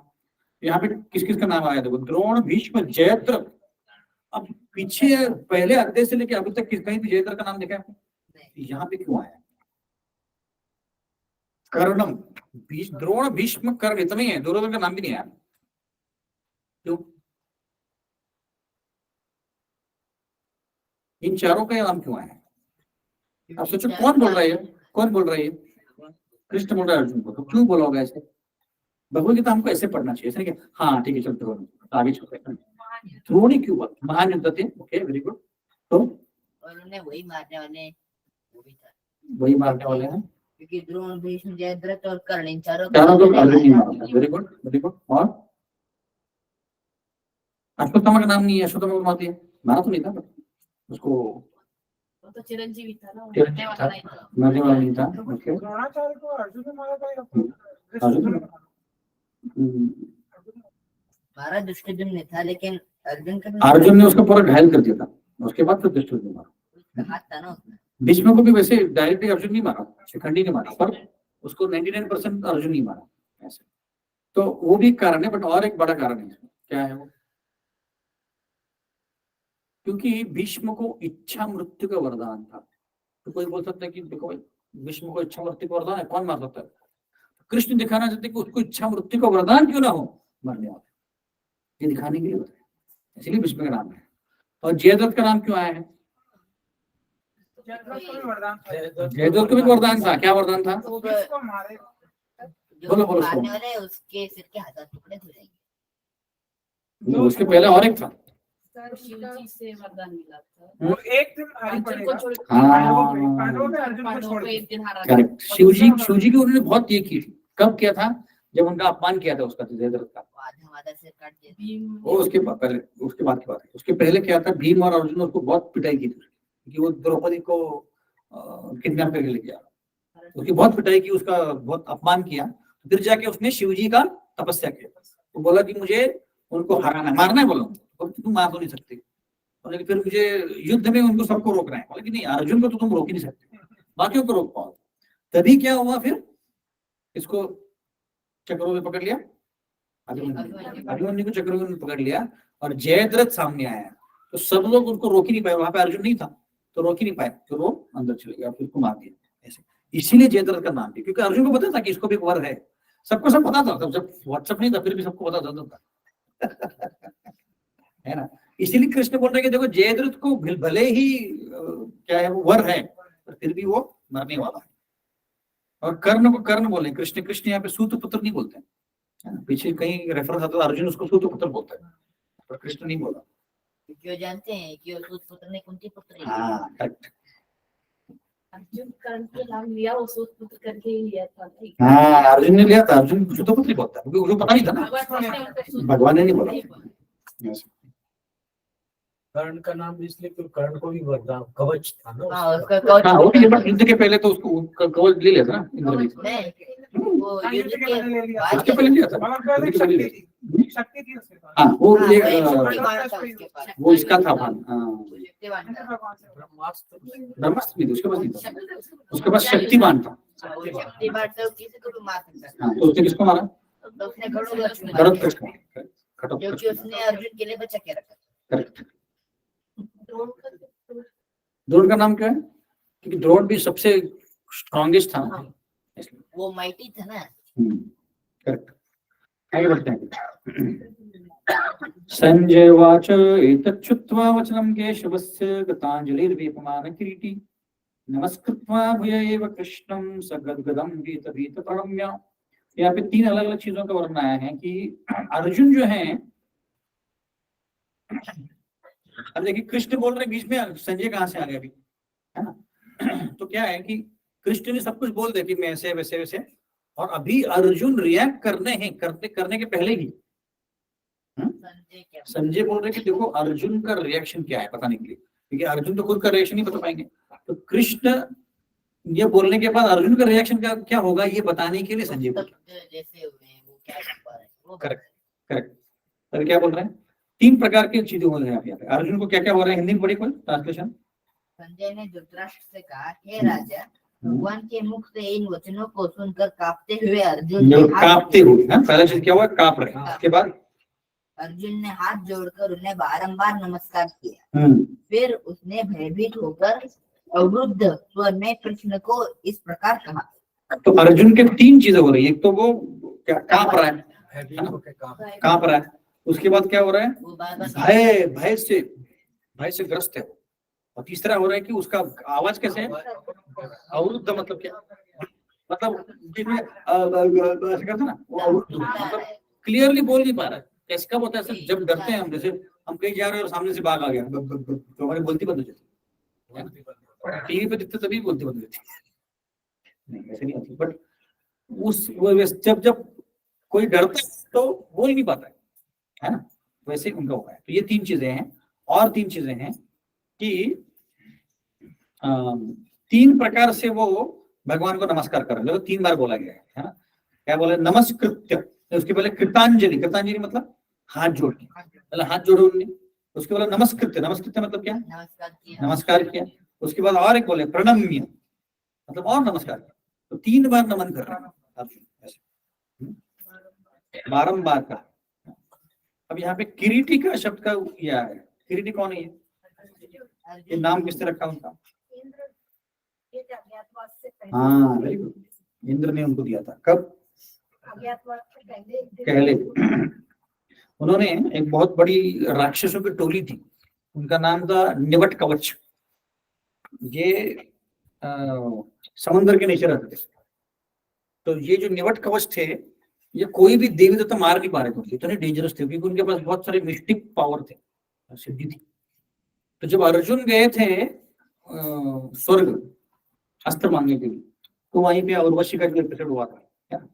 यहाँ पे किस किस का नाम आया? देखो, द्रोण, भीष्म, जयद्रथ। अब पीछे पहले अध्याय से लेके अभी तक किस कहीं भी जयद्रथ का नाम देखा है आपने? यहाँ पे क्यों आया? कर्णम, द्रोण, भीष्म, कर्ण इतना ही है, दुर्योधन का नाम भी नहीं आया। क्यों? इन चारों का नाम क्यों आया? आप सोचो कौन बोल रहा है? कौन बोल रहा है? कृष्ण बोल रहा है अर्जुन को, तो क्यों बोला होगा ऐसे? भगवदगीता हमको ऐसे पढ़ना चाहिए, ऐसे नहीं कि हाँ ठीक है चल द्रोण आगे चलते हैं। द्रोण ही क्यों हुआ? महान युद्ध थे, ओके वेरी गुड। तो और उन्हें वही मारने वाले वो भी था, वही मारने वाले हैं, क्योंकि द्रोण, भीष्म, जयद्रथ और कर्ण इन चारों चारों को अर्जुन ही मारा। Very good very good. और अश्वत्थामा का नाम नहीं है, अश्वत्थामा को मारती है, मारा तो नहीं था उसको, वो तो चिरंजीवी था ना, चिरंजीवी मरने था, वाला नहीं था। मरने वाला नहीं था। ओके, द्रोणाचार्य को अर्जुन ने मारा था या अर्जुन ने? मारा दुष्टदुम्न ने था, लेकिन अर्जुन ने उसको पूरा घायल कर दिया था, उसके बाद फिर दुष्टदुम्न ने मारा। हाथ था ना उसमें। भीष्म को भी वैसे डायरेक्टली अर्जुन नहीं मारा, शिखंडी ने मारा, पर उसको 99% अर्जुन नहीं मारा ऐसे। तो वो भी एक कारण है, बट और एक बड़ा कारण है। क्या है वो? क्योंकि भीष्म को इच्छा मृत्यु का वरदान था। तो कोई बोल सकता है कि देखो भीष्म को इच्छा मृत्यु का वरदान है, कौन मार सकता है? कृष्ण दिखाना चाहते कि उसको इच्छा मृत्यु का वरदान क्यों ना हो, मरने वाला, ये दिखाने के लिए होता है, इसलिए भीष्म का नाम है। और जयद्रथ का नाम क्यों आया है? जयद्रथ को भी वरदान था। क्या वरदान था? जो बोलो, बोलो, मारने वाले उसके सिर के हाथ टुकड़े हो जाएंगे। उसके पहले और एक था, शिव जी से वरदान मिला था। वो एक दिन हारी अर्जुन पड़ेगा। को छोड़ पांडवों ने अर्जुन को पांडवों छोड़ को दिया। एक दिन हारा था। करेक्ट। शिव जी की उन्होंने बहुत ये की थी। कब किया था? जब उनका अपमान किया था उसका, जयद्रथ का। आधा सिर काट दिया। भीम वो उसके बाद पहले, उसके बाद की बात है। उसके पहले क्या था? भीम और अर्जुन ने उसको बहुत पिटाई की थी, क्योंकि वो द्रौपदी को किडनैप करके ले गया, उसकी बहुत पिटाई की, उसका बहुत अपमान किया। फिर जाके उसने शिव जी का तपस्या किया, तो बोला कि मुझे उनको हराना है, मारना है। बोला तुम मार तो नहीं सकते, लेकिन फिर मुझे युद्ध में उनको सबको रोकना है। बोला कि नहीं, अर्जुन को तो तुम रोक ही नहीं सकते, बाकियों को रोक पाओ। तभी क्या हुआ? फिर इसको चक्रों में पकड़ लिया, अभिमन्यु को चक्रों में पकड़ लिया, और जयद्रथ सामने आया। तो सब लोग उनको रोक ही नहीं पाए, वहां पे अर्जुन नहीं था तो रोक ही नहीं पाए, तो वो अंदर चले गया, फिर उसको मार दिया ऐसे। इसीलिए जयद्रथ का नाम है, क्योंकि अर्जुन को पता था कि इसको भी एक वर है। सबको सब पता था, तब जब व्हाट्सएप नहीं था फिर भी सबको पता था है ना। इसीलिए कृष्ण बोल रहे हैं कि देखो जयद्रथ को भले ही क्या है वो वर है, पर फिर भी वो मरने वाला है। और कर्ण को कर्ण बोले कृष्ण। कृष्ण यहाँ पे सूतपुत्र नहीं बोलते हैं, पीछे कहीं रेफरेंस आता है अर्जुन उसको सूतपुत्र बोलता है, पर कृष्ण नहीं बोला। क्यों जानते हैं कि वो सूतपुत्र ने कुंती पुत्र हाँ करेक्ट। अर्जुन कर्ण के नाम लिया, वो सूतपुत्र करके ही लिया था। ठीक हाँ अर्जुन ने लिया था, अर्जुन सूतपुत्र नहीं बोलता क्योंकि उसको पता नहीं था ना, भगवान ने नहीं बोला। कर्ण का नाम इसलिए क्योंकि कर्ण को भी वरदान कवच था ना हाँ उसका। उसका कवच। हाँ वो भी, बट युद्ध के पहले तो उसको कवच ले लिया था ना इंद्रजीत, नहीं, वो युद्ध के उसके पहले लिया था। मगर पहले शक्ति थी, शक्ति थी उसके पास। हाँ वो हाँ, ये वही शक्तिमान था उसके पास। वो इसका था भान। हाँ वो शक्तिमान था। ब्रह्मास्त्र ब्रह्मास्त्र भी था, उसके पास नहीं था, उसके पास शक्तिमान था। वो शक्तिमान था, किसी को भी मार सकता था। हाँ तो उसने किसको मारा? तो उसने घटोत्कच को भरत मारा, कृष्ण, जो कि उसने अर्जुन के लिए बचा के रखा। करेक्ट। द्रोण का नाम क्या है? क्योंकि द्रोण भी सबसे स्ट्रॉन्गेस्ट था ना, इसलिए। वो माइटी था ना। करेक्ट। आगे बढ़ते हैं। संजय वाच एतच्छ्रुत्वा वचनं केशवस्य गताञ्जलिर्वेपमान किरीटी नमस्कृत्वा भूय एव कृष्णं स गद्गदं भीत भीत प्रणम्य। यहाँ पे 3 अलग अलग चीजों का वर्णन आया है कि अर्जुन जो है, अब देखिए कृष्ण बोल रहे बीच में, संजय कहाँ से आ गया अभी, है ना। तो क्या है कि कृष्ण ने सब कुछ बोल दिया कि मैं ऐसे वैसे वैसे, और अभी अर्जुन रिएक्ट करने के पहले ही संजय क्या संजय बोल रहे कि देखो अर्जुन का रिएक्शन क्या है बताने के लिए, क्योंकि अर्जुन तो खुद का रिएक्शन नहीं बता पाएंगे। तो कृष्ण ये बोलने के बाद अर्जुन का रिएक्शन क्या होगा ये बताने के लिए संजय बोल रहे हैं। जैसे हुए हैं वो क्या कर पा रहे हैं वो करेक्ट करेक्ट। तो क्या बोल रहे हैं, 3 प्रकार की चीजें हो रही हैं यहाँ पे। अर्जुन को क्या क्या हो रहा है, हिंदी में पढ़ी कोई ट्रांसलेशन। संजय ने धृतराष्ट्र से कहा, हे राजा, भगवान के मुख से इन वचनों को सुनकर कांपते हुए अर्जुन ने कांपते हुए, पहला चीज क्या हुआ, कांप रहे। उसके बाद अर्जुन ने हाथ जोड़कर उन्हें बारंबार नमस्कार किया। फिर उसने भयभीत होकर अवरुद्ध स्वर में कृष्ण को इस प्रकार कहा। तो अर्जुन के 3 चीजें हो रही है, एक तो वो क्या कांप रहा है, कांप रहा है। उसके बाद क्या हो रहा है, वो बार-बार भय से ग्रस्त है। और तीसरा हो रहा है कि उसका आवाज कैसे है, अवरुद्ध, मतलब क्या, मतलब ऐसे करते ना वो अवरुद्ध, मतलब क्लियरली बोल नहीं पा रहा है। कैसे कब होता है सर, जब डरते हैं हम, जैसे हम कहीं जा रहे हैं और सामने से बाघ आ गया तो हमारी बोलती बंद हो जाती है। टीवी पे दिखते तभी बोलती बंद हो जाती है, नहीं ऐसे नहीं होती। बट जब कोई डरता है तो बोल नहीं पाता है ना, वैसे ही उनका हुआ है। तो ये 3 चीजें हैं। और 3 चीजें हैं कि 3 प्रकार से वो भगवान को नमस्कार कर रहे हैं। 3 बार बोला गया है ना। क्या बोले, नमस्कृत्य, उसके पहले कृतांजलि, कृतांजलि मतलब हाथ जोड़ के, पहले हाथ जोड़ो उन्होंने। उसके बाद नमस्कृत्य, नमस्कृत्य मतलब क्या, नमस्कार किया। नमस्कार किया। उसके बाद और एक बोले प्रणम्य, मतलब और नमस्कार किया। तो 3 बार नमन कर रहे हैं अर्जुन, ऐसे बारंबार का। अब यहाँ पे किरीटी का शब्द का ये आया है। किरीटी कौन है ये नाम किसने रखा उनका, इंद्र ये अज्ञातवास से हाँ वेरी गुड, इंद्र ने उनको दिया था। कब, अज्ञातवास से पहले उन्होंने एक बहुत बड़ी राक्षसों की टोली थी, उनका नाम था निवट कवच। ये समुद्र के नीचे रहते थे। तो ये जो निवट कवच थे, ये कोई भी देवी देवता मार नहीं पा रहे थे, इतने डेंजरस थे, क्योंकि उनके पास बहुत सारे मिस्टिक पावर थे, सिद्धि थी। तो जब अर्जुन गए थे स्वर्ग अस्त्र मांगने के लिए, तो वहीं पे उर्वशी का जो एपिसोड हुआ था,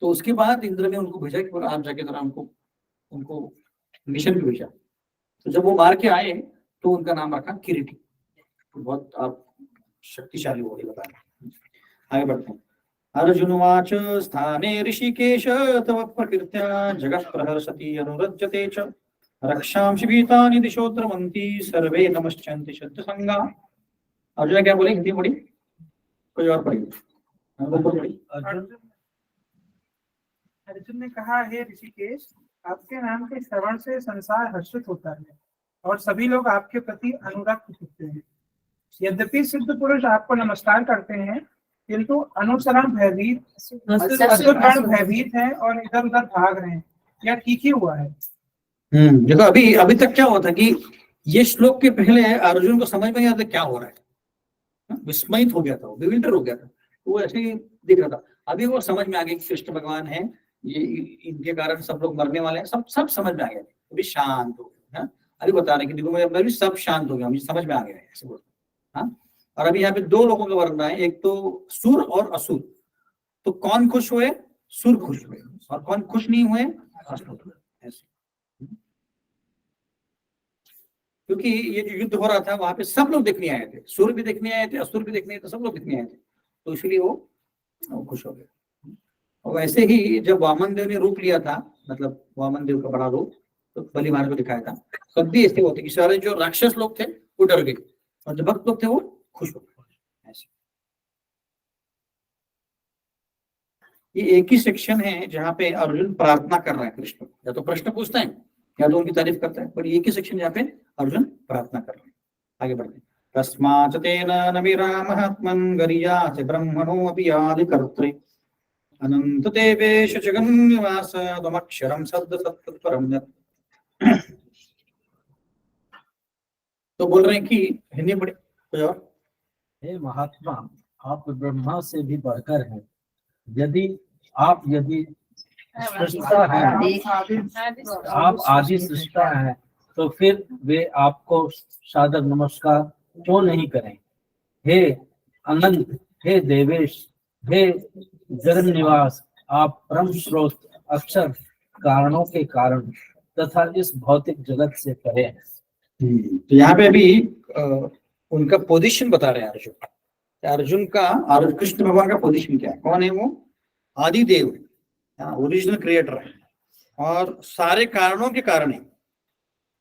तो उसके बाद इंद्र ने उनको भेजा कि आप जाके जरा उनको मिशन पे भेजा। तो जब वो मार के आए तो उनका नाम रखा किरीटी। तो बहुत आप शक्तिशाली हो गए, बताए। आगे बढ़ते हैं। अर्जुनवाच स्थाने ऋषिकेश तव प्रकृत्या जगत् प्रहर्षति अनुरज्यते च रक्षांसि भीतानि दिशो द्रवन्ति सर्वे नमश्चन्ति शब्दसंगा। अर्जुन क्या बोले, हिंदी पढ़ी कोई और पढ़ी, अर्जुन ने कहा, हे ऋषिकेश, आपके नाम के श्रवण से संसार हर्षित होता है और सभी लोग आपके प्रति अनुरक्त होते हैं। यद्यपि सिद्ध पुरुष आपको नमस्कार करते हैं, किंतु अनुसरण भयभीत, असुरगण भयभीत हैं और इधर उधर भाग रहे हैं। क्या ठीक ही हुआ है? देखो अभी तक क्या हुआ था कि ये श्लोक के पहले अर्जुन को समझ में नहीं आता क्या हो रहा है, विस्मयित हो गया था, वो विविल्टर हो गया था, वो ऐसे ही दिख रहा था। अभी वो समझ में आ गया कि कृष्ण भगवान है, ये इनके कारण सब लोग मरने वाले हैं, सब समझ में आ गया। अभी शांत हो गया। अभी बता रहे कि देखो मैं भी सब शांत हो गया, मुझे समझ में आ गया है, ऐसे बोलते। हाँ, और अभी यहाँ पे 2 लोगों का वर्णन है, एक तो सुर और असुर। तो कौन खुश हुए, सुर खुश हुए, और कौन खुश नहीं हुए, असुर। ऐसे, क्योंकि ये जो युद्ध हो रहा था वहां पे सब लोग देखने आए थे, सुर भी देखने आए थे, असुर भी देखने आए थे, सब लोग देखने आए थे। तो इसलिए वो खुश हो गए। और वैसे ही जब वामन देव ने रूप लिया था, मतलब वामन देव का बड़ा रूप, तो बलि महाराज को दिखाया था, तब भी ऐसे होते कि सारे जो राक्षस लोग थे वो डर गए और जो भक्त लोग थे वो खुश हो गए। ऐसे ये एक ही सेक्शन है जहाँ पे अर्जुन प्रार्थना कर रहे हैं कृष्ण, या तो प्रश्न पूछते हैं या तो उनकी तारीफ करते हैं, पर एक ही सेक्शन जहाँ पे अर्जुन प्रार्थना कर रहे हैं। आगे बढ़ते हैं। तस्मात् तेन नमिरामहात्मन् गरियाच ब्रह्मणो अपि आदिकर्त्रे अनंत देवेश जगन्निवास त्वमक्षरं सद् सत्तत्परं यत्। तो बोल रहे हैं कि हिंदी पढ़े कोई और, हे महात्मा, आप ब्रह्मा से भी बढ़कर हैं। यदि सृष्टा है, आप आदि सृष्टा हैं, तो फिर वे आपको सादर नमस्कार क्यों नहीं करें? हे अनंत, हे देवेश, हे जगन निवास, आप परम स्रोत, अक्षर, कारणों के कारण तथा इस भौतिक जगत से परे हैं। तो यहाँ पे अभी उनका पोजीशन बता रहे हैं अर्जुन। अर्जुन का और कृष्ण भगवान का पोजीशन क्या है? कौन है वो? आदि देव, ओरिजिनल क्रिएटर है और सारे कारणों के कारण है।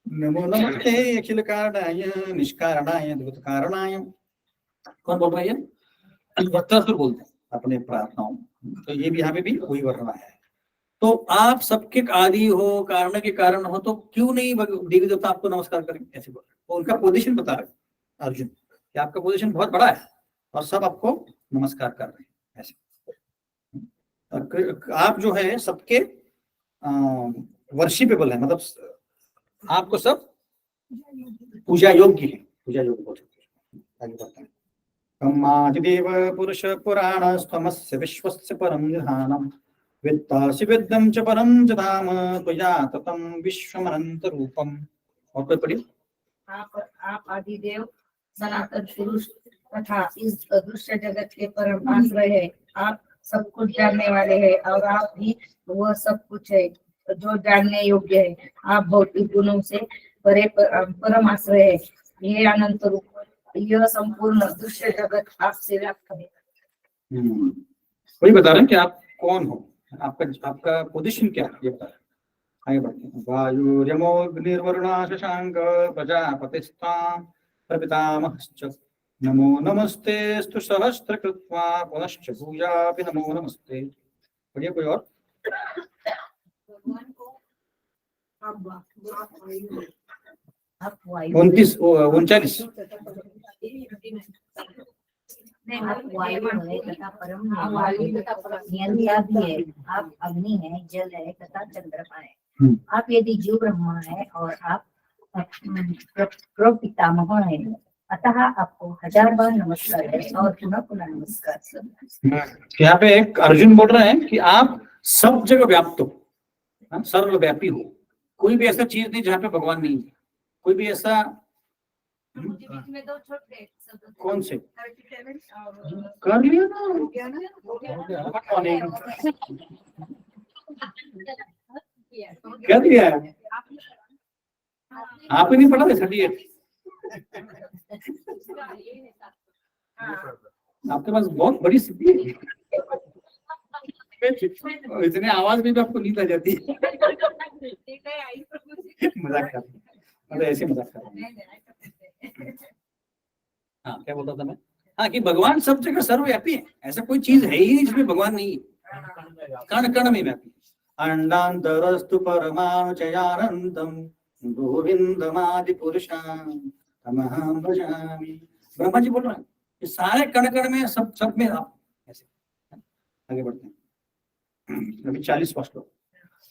नमो नमस्ते अखिल कारणाय निष्कारणाय अद्भुत कारणाय। कौन बोल रहा है? वक्तासुर बोलते हैं अपने प्रार्थनाओं में। तो ये भी यहाँ पे भी वही वर्णना है। तो आप सबके आदि हो, कारण के कारण हो, तो क्यों नहीं देवी देवता आपको नमस्कार करेंगे? ऐसे बोल रहे। तो उनका पोजीशन बता रहे अर्जुन कि आपका पोजीशन बहुत बड़ा है और सब आपको नमस्कार कर रहे हैं। ऐसे आप जो है सबके वर्शिपेबल है, मतलब आपको सब पूजा योग्य है। पूजा योग्य बोल सकते हैं। आगे बढ़ते हैं। ब्रह्मादिदेव पुरुष पुराण स्तमस्य विश्वस्य परम निधानम वित्तासि विद्यं च परम च धाम त्वया ततं विश्वमनंत रूपम। और कोई पढ़िए। आप आदिदेव सनातन पुरुष तथा इस अदृश्य जगत के परम आश्रय है। आप सब कुछ जानने वाले हैं और आप भी वह सब कुछ है जो जानने योग्य है। आप भौतिक गुणों से परे परम आश्रय है। ये अनंत रूप, यह संपूर्ण दृश्य जगत आपसे व्याप्त है। वही बता रहे हैं कि आप कौन हो, आपका पोजीशन क्या है, ये बता रहे हैं। आगे बढ़ते हैं। वायुर्यमोऽग्निर्वरुणः शशांक प्रजापतिस्त्वां प्रपितामहश्च नमो नमस्तेस्तु सहस्रकृत्वा पुनश्च भूयापि नमो नमस्ते। बढ़िया। कोई और? भगवान को आप 39 आप वायु है तथा परम नियंता भी है। आप अग्नि है, जल है तथा चंद्रमा है। आप यदि जीव ब्रह्मा है और आप पितामह है, अतः आपको 1000 बार नमस्कार है और पुनः पुनः नमस्कार। यहाँ पे एक अर्जुन बोल रहे हैं कि आप सब जगह व्याप्त हो, सर्वव्यापी हो। कोई भी ऐसा चीज नहीं जहाँ पे भगवान नहीं है। कोई भी ऐसा में दो छोटे कौन से 37 कर लिया ना? हो गया ना? क्या दिया है? आप ही नहीं पढ़ा था 38? आपके पास बहुत बड़ी स्थिति है। इतने आवाज में भी आपको नींद आ जाती है। मजाक कर, मतलब ऐसे मजाक कर। हाँ, क्या बोलता था मैं? हाँ, कि भगवान सब जगह सर्वव्यापी है। ऐसा कोई चीज है ही नहीं जिसमें भगवान नहीं है। कण कण में व्यापी। अंडांतरस्तु परमाणुचयानंतम गोविंदमादि पुरुषां तमहं भजामि। ब्रह्मा जी बोल रहे हैं कि सारे कण कण में सब में आप। ऐसे आगे बढ़ते हैं। अभी 40वां श्लोक।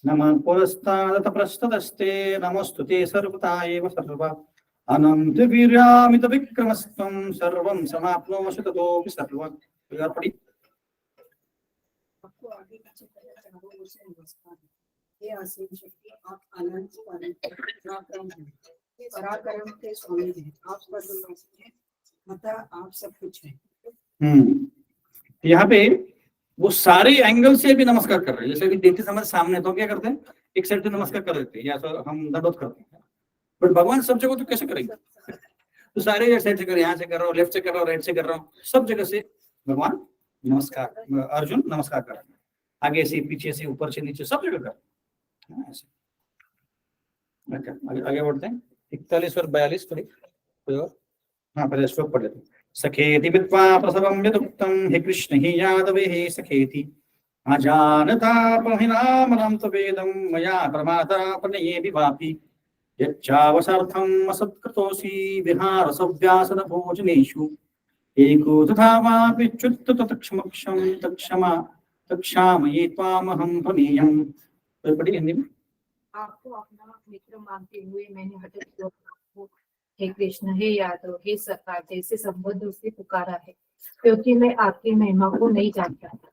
नमः पुरस्तादथ पृष्ठतस्ते नमस्तुते सर्वथा एव सर्वा अनंत वीर्यामित विक्रमस्त्वं सर्वं समाप्नोषि ततोऽपि सर्वं। यार पढ़ी। आपको आगे पीछे चारों से नमस्कार है। हे असीम शक्ति, आप अनंत पराक्रम हैं, पराक्रम के स्वामी हैं। आप सर्वव्यापी हैं, अतः आप सब कुछ हैं। यहाँ पे वो सारे एंगल से भी नमस्कार कर रहे हैं। जैसे कि देखते समय सामने तो क्या करते हैं, एक साइड से नमस्कार कर देते हैं या तो हम दंडवत करते हैं। बट भगवान सब जगह तो कैसे करेंगे? तो सारे साइड से कर, यहाँ से कर रहा हूँ, लेफ्ट से कर रहा हूँ, राइट से कर रहा हूँ, सब जगह से भगवान नमस्कार, अर्जुन नमस्कार कर रहे हैं। आगे से, पीछे से, ऊपर से, नीचे, सब जगह कर। आगे बढ़ते हैं। 41 और 42 थोड़ी। हाँ, पहले श्लोक पढ़ लेते हैं। सखेति विद्वा प्रसवं यदुक्तं हे कृष्ण हि यादवे हे सखेति अजानता महिनामनं तवेदं मया प्रमाता प्रणये विभाति यच्चावसर्थम् असत्कृतोऽसि विहारसव्यासन भोजनेषु एको तथा वापिच्युत तत्क्षमक्षं तक्षामये त्वामहं प्रमेयम्। तो पढ़ी हिंदी में। आपको अपना मित्र मानते हुए मैंने हठित को हे कृष्ण, हे यादव, हे सखा जैसे संबोध उससे पुकारा है, क्योंकि मैं आपकी महिमा को नहीं जानता था।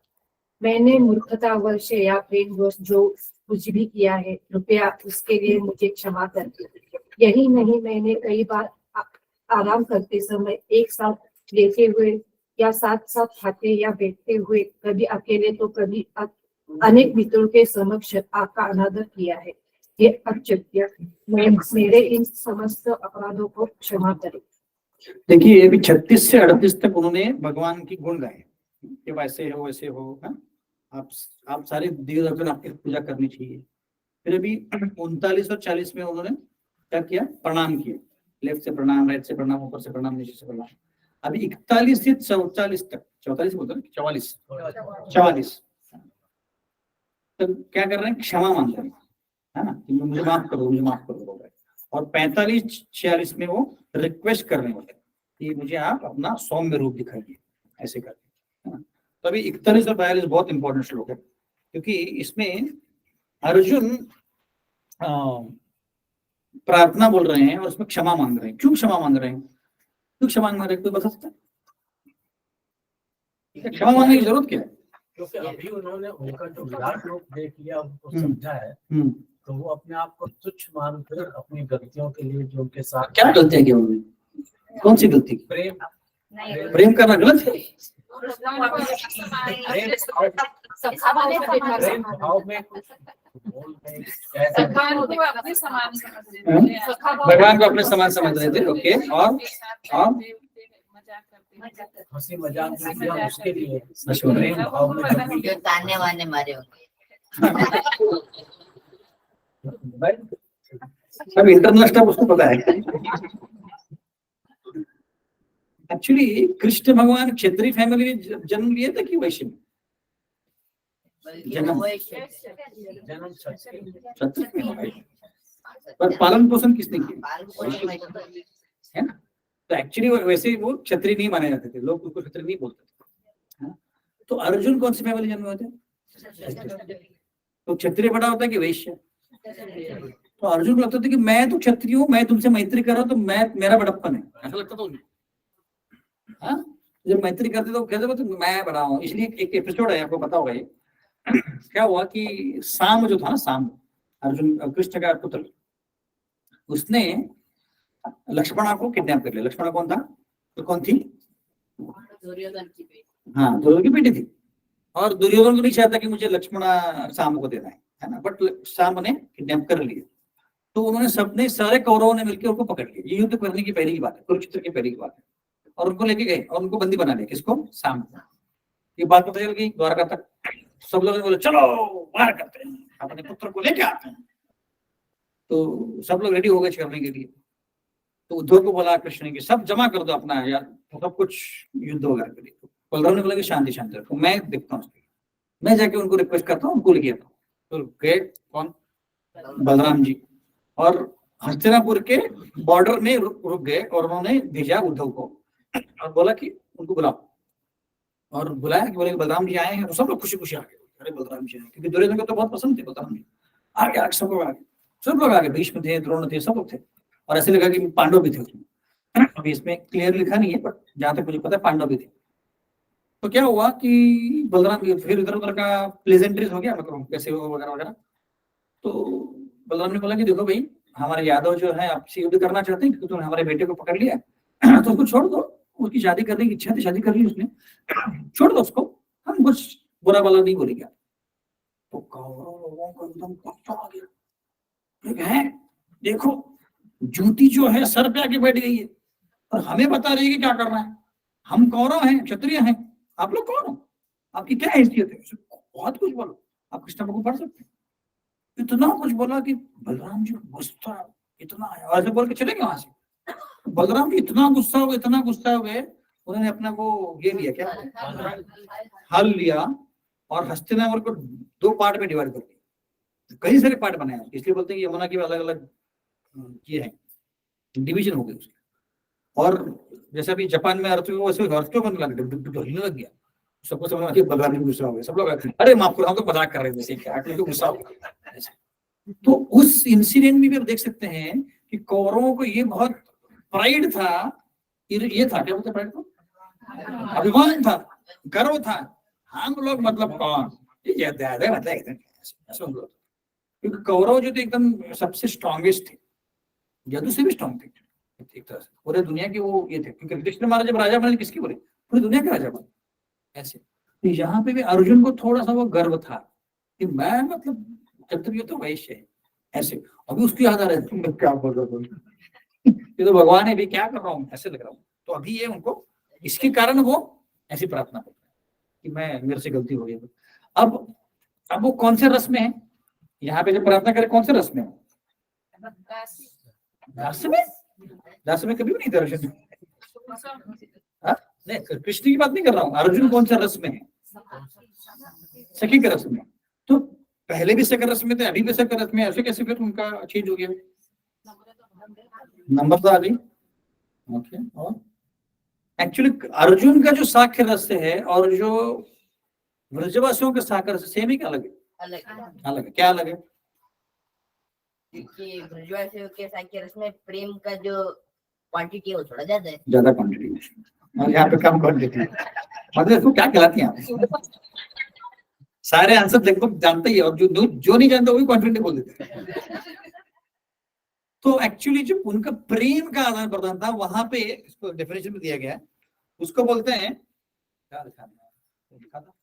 मैंने मूर्खतावश या प्रेमवश जो कुछ भी किया है, कृपया उसके लिए मुझे क्षमा कर दीजिए। यही नहीं, मैंने कई बार आराम करते समय एक साथ लेते हुए या साथ साथ खाते या बैठते हुए, कभी अकेले तो कभी अनेक मित्रों के समक्ष आपका अनादर किया है। ये अक्षत्य मेरे इन समस्त अपराधों को क्षमा करें। देखिए अभी 36 से 38 तक उन्होंने भगवान की गुण गाए कि वैसे हो वैसे हो, हाँ? आप सारे देव देवता आपकी पूजा करनी चाहिए। फिर अभी 39 और 40 में उन्होंने क्या किया? प्रणाम किया, लेफ्ट से प्रणाम, राइट से प्रणाम, ऊपर से प्रणाम, नीचे से प्रणाम। अभी 41 से 44 तक, 44 बोलते हैं, 44 तो क्या कर रहे हैं? क्षमा मांग रहे हैं, है ना, कि मुझे माफ करो, मुझे माफ करो बोल रहे हैं। और 45-46 में वो रिक्वेस्ट कर रहे होते हैं कि मुझे आप अपना सौम्य रूप दिखाइए, ऐसे करके, है ना। तो अभी 41 और 42 बहुत इंपॉर्टेंट श्लोक है, क्योंकि इसमें अर्जुन प्रार्थना बोल रहे हैं और उसमें क्षमा मांग रहे हैं। क्यों क्षमा मांग रहे हैं? क्यों क्षमा मांग रहे हैं, कोई बता सकता है? क्षमा मांगने की जरूरत क्या है? क्योंकि अभी उन्होंने उनका जो विराट रूप देख लिया, उनको समझा है, तो वो अपने आप को तुच्छ मानकर अपनी गलतियों के लिए जो उनके साथ क्या गलतियां की उन्होंने? कौन सी गलती? प्रेम करना गलत है? प्रेम भाव में कुछ बोल रहे हैं, भगवान को अपने समान समझ रहे थे। ओके, और हंसी मजाक जो किया उसके लिए अच्छा। प्रेम भाव में जो भी जो ताने वाने मारे होंगे। सब इंटरनल स्टफ उसको पता है। एक्चुअली कृष्ण भगवान क्षत्रिय फैमिली में जन्म लिए थे कि वैश्य में? जन्म क्षत्रिय में, पर पालन पोषण किसने किया? है ना। तो एक्चुअली वैसे वो क्षत्रिय नहीं माने जाते थे, लोग उसको क्षत्रिय नहीं बोलते थे। तो अर्जुन कौन सी फैमिली जन्म हुए थे? तो क्षत्रिय बड़ा होता है कि वैश्य? तो अर्जुन को लगता था कि मैं तो क्षत्रिय हूँ, मैं तुमसे मैत्री कर रहा हूँ, तो मैं मेरा बड़प्पन है, ऐसा लगता था उन्हें। हाँ, जब मैत्री करते तो कहते तो मैं बड़ा हूँ। इसलिए एक एपिसोड है, आपको पता होगा ये। क्या हुआ कि साम जो था ना, साम अर्जुन कृष्ण का पुत्र, उसने लक्ष्मणा को किडनैप कर लिया। लक्ष्मणा कौन था? तो कौन थी? दुर्योधन की बेटी। हाँ, दुर्योधन की बेटी थी। और दुर्योधन को नहीं चाहता कि मुझे लक्ष्मणा साम को देना है ना, बट साम ने किडनैप कर लिया। तो उन्होंने सबने, सारे कौरवों ने मिलकर उनको पकड़ लिया। ये युद्ध करने की पहले की बात है, कुरुक्षेत्र की पहले की बात है। और उनको लेके गए और उनको बंदी बना लिया। किसको? साम को। ये बात पता चल गई द्वारका तक। सब लोग बोले चलो वार करते हैं, अपने पुत्र को लेके आते हैं। तो सब लोग रेडी हो गए करने के लिए। तो उद्धव को बोला कृष्ण ने कि सब जमा कर दो अपना यार, सब कुछ युद्ध वगैरह के लिए। बलराम ने बोला कि शांति शांति रखो, मैं देखता हूँ, मैं जाके उनको रिक्वेस्ट करता हूँ, उनको लेके आता हूँ। तो गए कौन? बलराम जी। और हस्तिनापुर के बॉर्डर में रुक गए और उन्होंने भेजा उद्धव को और बोला कि उनको बुलाओ। और बुलाया कि बोले बलराम जी आए हैं। तो सब लोग खुशी खुशी आ गए, अरे बलराम जी आए, क्योंकि दुर्योधन को तो बहुत पसंद थे बलराम जी। आगे सब लोग आगे, सब लोग आगे, भीष्म थे, द्रोण थे, सब लोग थे। और ऐसे लगा कि पांडव भी थे उसमें। अभी इसमें क्लियर लिखा नहीं है, बट जहां तक मुझे पता है पांडव भी थे। तो क्या हुआ कि बलराम फिर इधर उधर का प्लेजेंट्रीज हो गया, मतलब कैसे हो वगैरह वगैरह। तो बलराम ने बोला कि देखो भाई, हमारे यादव जो है आपसे युद्ध करना चाहते हैं, क्योंकि तुमने हमारे बेटे को पकड़ लिया, तो उसको छोड़ दो। उसकी शादी करने की इच्छा थी, शादी कर ली उसने, छोड़ दो उसको, हम कुछ बुरा भला नहीं बोलेंगे। तो कौरव लोगों को एकदम गुस्सा आ गया, है देखो जूती जो है सर पे आके बैठ गई है और हमें बता रही है कि क्या करना है। हम कौरव हैं, क्षत्रिय हैं, आप लोग कौन हो? आपकी क्या हैसियत है? बहुत कुछ बोलो, आप कृष्ण को पढ़ सकते हैं। इतना कुछ बोला कि बलराम जी गुस्सा इतना आया, और ऐसे बोल के चले गए वहां से। बलराम जी इतना गुस्सा हो गए, उन्होंने अपना वो ये लिया, क्या हल लिया, और हस्तिनापुर को 2 पार्ट में डिवाइड कर दिया। कई सारे पार्ट बनाए, इसलिए बोलते हैं कि यमुना के अलग अलग ये है, डिवीजन हो गए उसके। और जैसे अभी जापान में अर्थ वैसे हिलने लग गया, सबको समझ में बलराम जी गुस्सा हो गया। सब लोग अरे माफ करो, हम तो मजाक कर रहे थे, क्या गुस्सा हो गया। तो उस इंसिडेंट में भी आप देख सकते हैं कि कौरवों को ये बहुत प्राइड था, ये था क्या बोलते प्राइड को, अभिमान था, गर्व था, हम लोग मतलब कौन, ये ज्यादा मतलब एकदम ऐसे हम लोग, क्योंकि कौरव जो थे एकदम सबसे स्ट्रॉन्गेस्ट थे, जादू से भी स्ट्रॉन्ग थे एक तरह से, पूरे दुनिया के वो ये थे, क्योंकि कृष्ण महाराज जब राजा बने किसकी बोले, पूरी दुनिया के राजा बने ऐसे। तो यहाँ पे भी अर्जुन को थोड़ा सा वो गर्व था कि मैं मतलब जब तक ये तो वैश्य है ऐसे, अभी उसकी याद आ रहा है तुम क्या बोल रहे हो, ये तो भगवान है भी, क्या कर रहा हूँ ऐसे लग रहा हूँ। तो अभी ये उनको इसके कारण वो ऐसी प्रार्थना करते हैं कि मैं, मेरे से गलती हो गई। अब वो कौन से रस में है, यहाँ पे जब प्रार्थना करे कौन से रस में है, रस में कभी भी नहीं था अर्जुन। नहीं कृष्ण की बात नहीं कर रहा हूँ, अर्जुन कौन सा रस में है, सखी के रस में। तो पहले भी सकर रस में थे, अभी भी सकर रस में, ऐसे कैसे फिर उनका चेंज हो गया, नंबर तो आ गई। ओके, और एक्चुअली अर्जुन का जो साख्य रस है और जो व्रजवासियों के साख्य रस सेम ही क्या अलग है, अलग है, क्या अलग है, क्योंकि ब्रजवासियों के साख्य रस में प्रेम का जो क्वांटिटी है वो थोड़ा ज्यादा है, ज्यादा क्वांटिटी, और यहाँ पे कम क्वांटिटी, मतलब इसको क्या कहलाती है, सारे आंसर लगभग जानते ही है, और जो नहीं जानता वही कॉन्फिडेंट बोल देते हैं। तो एक्चुअली जो उनका प्रेम का आदान प्रदान था, वहां पे इसको डेफिनेशन में दिया गया है, उसको बोलते हैं, क्या लिखा था,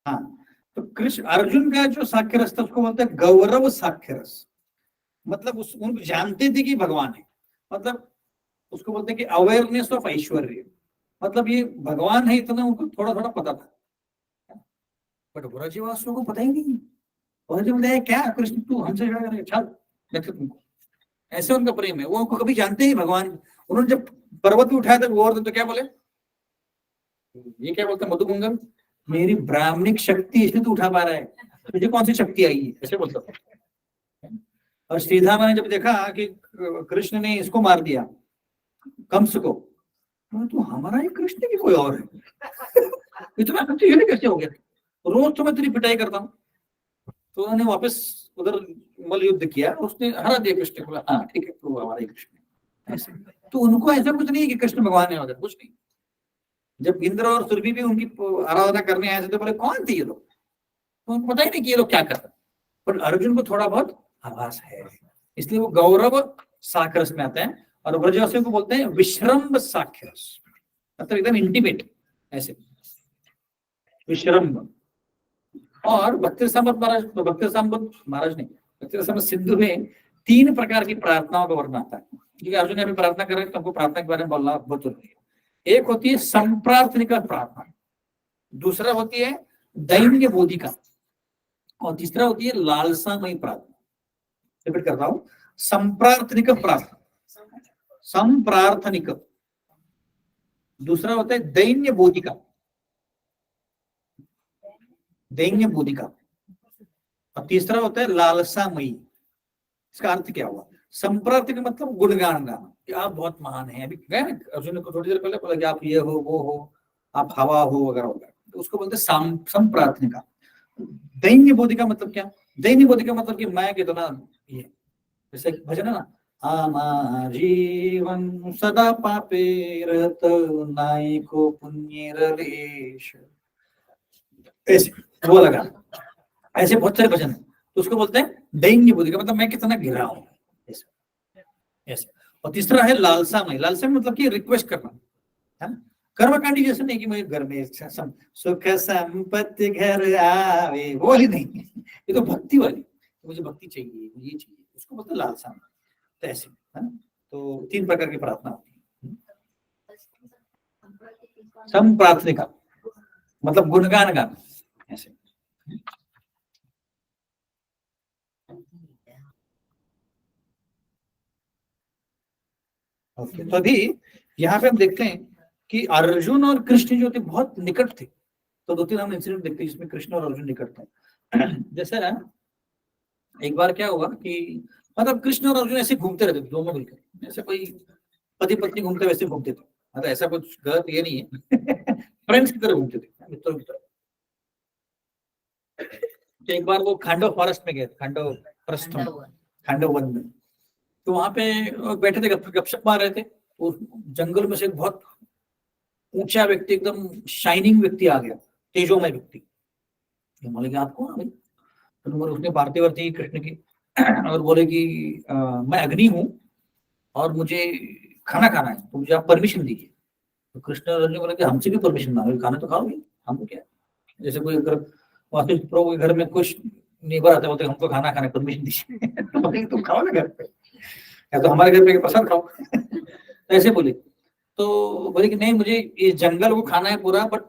हाँ, तो कृष्ण अर्जुन का जो साख्य रस था उसको बोलते हैं गौरव साख्य रस, मतलब उनको जानते थे कि भगवान है, मतलब उसको बोलते हैं कि अवेयरनेस ऑफ ऐश्वर्य, मतलब ये भगवान है इतना उनको थोड़ा थोड़ा पता था, बट व्रजवासियों को पता ही नहीं, बोलते क्या कृष्ण तू हमसे क्या करेगा, चल देखते तुमको, ऐसे उनका प्रेम है, वो कभी जानते ही भगवान। उन्होंने जब पर्वत भी उठाया था गोवर्धन, तो क्या बोले, ये क्या बोलते मधुमंगल, मेरी ब्राह्मणिक शक्ति इसलिए तू उठा पा रहा है, तुझे कौन सी शक्ति आई है, ऐसे बोलता था। और श्रीधामा ने जब देखा कि कृष्ण ने इसको मार दिया कंस को, तो हमारा ही कृष्ण की कोई और है, इतना शक्ति कैसे हो गया, रोज तो मैं तेरी पिटाई करता हूँ। तो उन्होंने वापस उधर मल युद्ध किया, उसने हरा दिया कृष्ण को, हाँ ठीक है तो हमारा ही कृष्ण ऐसे। तो उनको ऐसा कुछ नहीं है कि कृष्ण भगवान है, कुछ नहीं। जब इंद्र और सुरभि भी उनकी आराधना करने आए थे तो बोले कौन थे ये लोग, तो उनको पता ही नहीं कि ये लोग क्या कर रहे, पर अर्जुन को थोड़ा बहुत आभास है, इसलिए वो गौरव साक्षरस में आते हैं। और ब्रजवासियों को बोलते हैं विश्रम्भ साक्षरस, मतलब एकदम इंटीमेट ऐसे विश्रम्भ। और भक्ति रसामृत महाराज ने भक्ति रसामृत सिंधु में 3 प्रकार की प्रार्थनाओं का वर्णन आता है, क्योंकि अर्जुन अभी प्रार्थना कर रहे हैं तो हमको प्रार्थना के बारे में बोलना बहुत जरूरी है। एक होती है संप्रार्थनिका प्रार्थना, दूसरा होती है दैन्य बोधिका, और तीसरा होती है लालसामयी प्रार्थना। रिपीट करता हूं, संप्रार्थनिक प्रार्थना, संप्रार्थनिक, दूसरा होता है दैन्य बोधिका, दैन्य बोधिका, और तीसरा होता है लालसामयी। इसका अर्थ क्या हुआ, संप्रार्थनिक मतलब गुणगान गाना कि आप बहुत महान हैं, अभी गए अर्जुन को थोड़ी देर पहले बोला कि आप ये हो वो हो, आप हवा हो वगैरह वगैरह, तो उसको बोलते हैं संप्रार्थनिका। दैन्य बोधिका मतलब क्या, दैन्य बोधिका मतलब कि मैं कितना ये, जैसे भजन है ना, आमा जीवन सदा पापे रहत नाई को पुण्य लेश, ऐसे वो लगा, ऐसे बहुत सारे भजन है, तो उसको बोलते हैं दैन्य बोधिका, मतलब मैं कितना गिरा हूं ऐसे। और तीसरा है लालसामय, लालसामय मतलब कि रिक्वेस्ट करना है ना, कर्मकांडी जैसे नहीं कि मुझे घर में सुख संपत्ति घर आवे, वो ही नहीं, ये तो भक्ति वाली, मुझे भक्ति चाहिए, मुझे ये चाहिए, उसको बोलते हैं लालसामय। तो ऐसे है ना, तो 3 प्रकार की प्रार्थना होती है। संप्रार्थनिका मतलब गुणगान गाना ऐसे। ओके, तो अभी यहाँ पे हम देखते हैं कि अर्जुन और कृष्ण जो थे बहुत निकट थे, तो 2-3 हम इंसिडेंट देखते हैं जिसमें कृष्ण और अर्जुन निकट थे। जैसे ना एक बार क्या हुआ कि मतलब कृष्ण और अर्जुन ऐसे घूमते रहते थे दोनों मिलकर, जैसे कोई पति पत्नी घूमते वैसे घूमते थे, मतलब ऐसा कुछ गलत ये नहीं है, फ्रेंड्स की तरह घूमते थे, मित्रों की तरह। तो एक बार वो खांडव फॉरेस्ट में गए, खांडव वन में, तो वहां पे बैठे थे, गपशप मार रहे थे, तो जंगल में से एक बहुत ऊंचा व्यक्ति, एकदम शाइनिंग व्यक्ति आ गया, तेजोमय व्यक्ति। बोले कि आप कौन भाई? तो उसने भारती वर्ती कृष्ण की और बोले कि मैं अग्नि हूँ और मुझे खाना खाना है, तो मुझे आप परमिशन दीजिए। तो कृष्ण अर्जुन बोले कि हमसे भी परमिशन मांगे, खाना तो खाओगे, हमको क्या। जैसे कोई अगर वास्तु प्रभु के घर में कुछ नेबर आता बोलते हमको खाना खाने परमिशन दीजिए तो बोले तुम खाओ ना घर पे, या तो हमारे घर पे पसंद खाओ तो ऐसे बोले। तो बोले कि नहीं, मुझे ये जंगल को खाना है पूरा, बट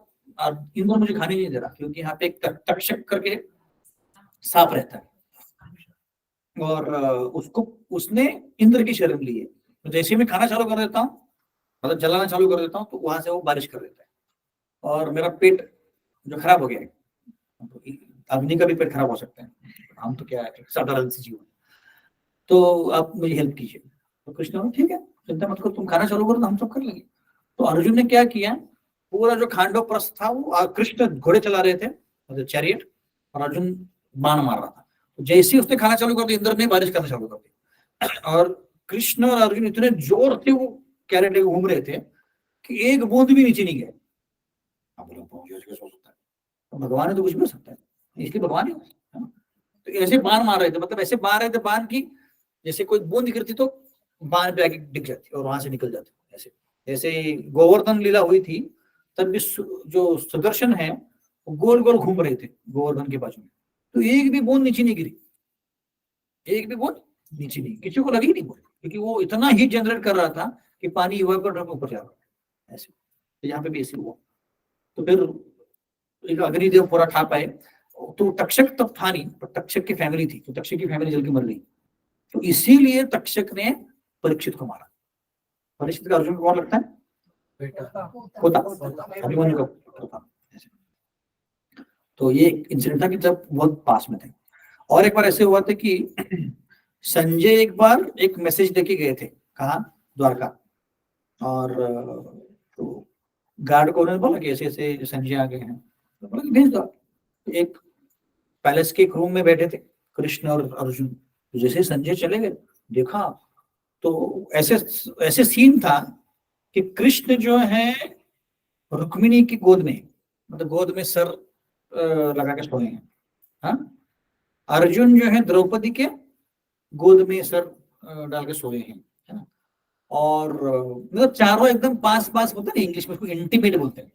इंद्र मुझे खाने नहीं दे रहा, क्योंकि यहाँ पे एक तक्षक करके सांप रहता है और उसने इंद्र की शरण ली है। तो जैसे मैं खाना चालू कर देता हूँ, मतलब जलाना चालू कर देता हूँ, तो वहां से वो बारिश कर देता है और मेरा पेट जो खराब हो गया है, अग्नि का भी पेट खराब हो सकता है, हम तो क्या है साधारण सी जीवन, तो आप मुझे हेल्प कीजिए। तो कृष्ण बोले ठीक है, चिंता मत करो, तुम खाना चालू करो, हम सब कर लेंगे। तो अर्जुन ने क्या किया, पूरा जो खांडव प्रस्थ था वो कृष्ण घोड़े चला रहे थे, मतलब चैरियट, और अर्जुन बाण मार रहा था। तो जैसे ही उसने खाना चालू कर दिया, इंद्र ने बारिश करना चालू कर दी और कृष्ण और अर्जुन इतने जोर से वो कैरेट लेके घूम रहे थे कि एक बूंद भी नीचे नहीं गए। तो भगवान है तो कुछ भी हो सकता है, इसलिए भगवान ही है ना। तो ऐसे बाण मार रहे थे, मतलब ऐसे मार रहे थे बाण की जैसे कोई बूंद गिरती तो बाण पे आके दिख जाती और वहां से निकल जाती। ऐसे जैसे गोवर्धन लीला हुई थी, तब भी जो सुदर्शन है वो गोल गोल घूम रहे थे गोवर्धन के बाजू में, तो एक भी बूंद नीचे नहीं गिरी, एक भी बूंद नीचे नहीं, किसी को लगी नहीं बूंद, क्योंकि वो इतना हीट जनरेट कर रहा था कि पानी इवापोरेट होकर ऊपर जा रहा था। ऐसे तो यहाँ पे भी ऐसे हुआ। तो फिर अग्निदेव पूरा ठा पाए। तो तक्षक तब था नहीं, पर तक्षक की फैमिली थी, तो तक्षक की फैमिली जल के मर गई। तो इसीलिए तक्षक ने परीक्षित को मारा। परीक्षित का अर्जुन को कौन लगता है? होता अभिमन्यु का पुत्र था। तो ये इंसिडेंट था कि जब बहुत पास में थे। और एक बार ऐसे हुआ था कि संजय एक बार एक मैसेज लेके गए थे, कहाँ? द्वारका। और तो गार्ड को उन्होंने बोला कि ऐसे ऐसे संजय आ गए हैं, तो बोला कि भेज दो। एक पैलेस के एक रूम में बैठे थे कृष्ण और अर्जुन, तो जैसे संजय चले गए, देखा तो ऐसे ऐसे सीन था कि कृष्ण जो है रुक्मिणी की गोद में, मतलब गोद में सर लगा के सोए हैं, हाँ? अर्जुन जो है द्रौपदी के गोद में सर डाल के सोए हैं, है ना? और मतलब चारों एकदम पास पास, बोलते हैं इंग्लिश में उसको इंटीमेट बोलते हैं,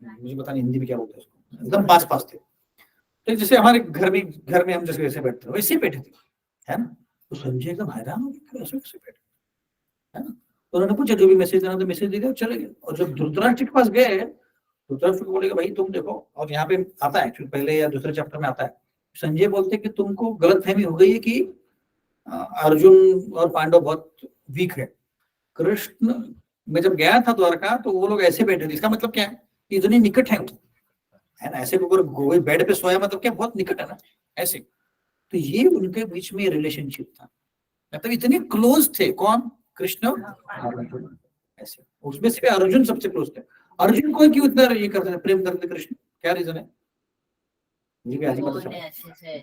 मुझे पता नहीं हिंदी में क्या बोलते हैं उसको, एकदम पास पास थे। तो जैसे हमारे घर में हम जैसे वैसे बैठते हैं वैसे बैठे थे, है ना? तो संजय एकदम हैरान हो गया, ऐसे कैसे बैठे, है ना? तो उन्होंने पूछा जो भी मैसेज देना तो मैसेज दे दिया, चले गए। और जब धृतराष्ट्र के पास गए, धृतराष्ट्र को बोलेगा भाई तुम देखो, और यहाँ पे आता है पहले या दूसरे चैप्टर में आता है, संजय बोलते कि तुमको गलतफहमी हो गई है कि अर्जुन और पांडव बहुत वीक है। कृष्ण में जब गया था द्वारका तो वो लोग ऐसे बैठे थे, इसका मतलब क्या है? इतनी निकट है ना, ऐसे कोई बेड पे सोया मतलब क्या, बहुत निकट है ना ऐसे। तो ये उनके बीच में रिलेशनशिप था, मतलब इतने क्लोज थे। कौन? कृष्ण और अर्जुन। ऐसे उसमें से अर्जुन सबसे क्लोज थे। अर्जुन को क्यों इतना ये करते थे, प्रेम करते कृष्ण? क्या रीजन है? मुझे भी आज ही पता चला। अच्छे से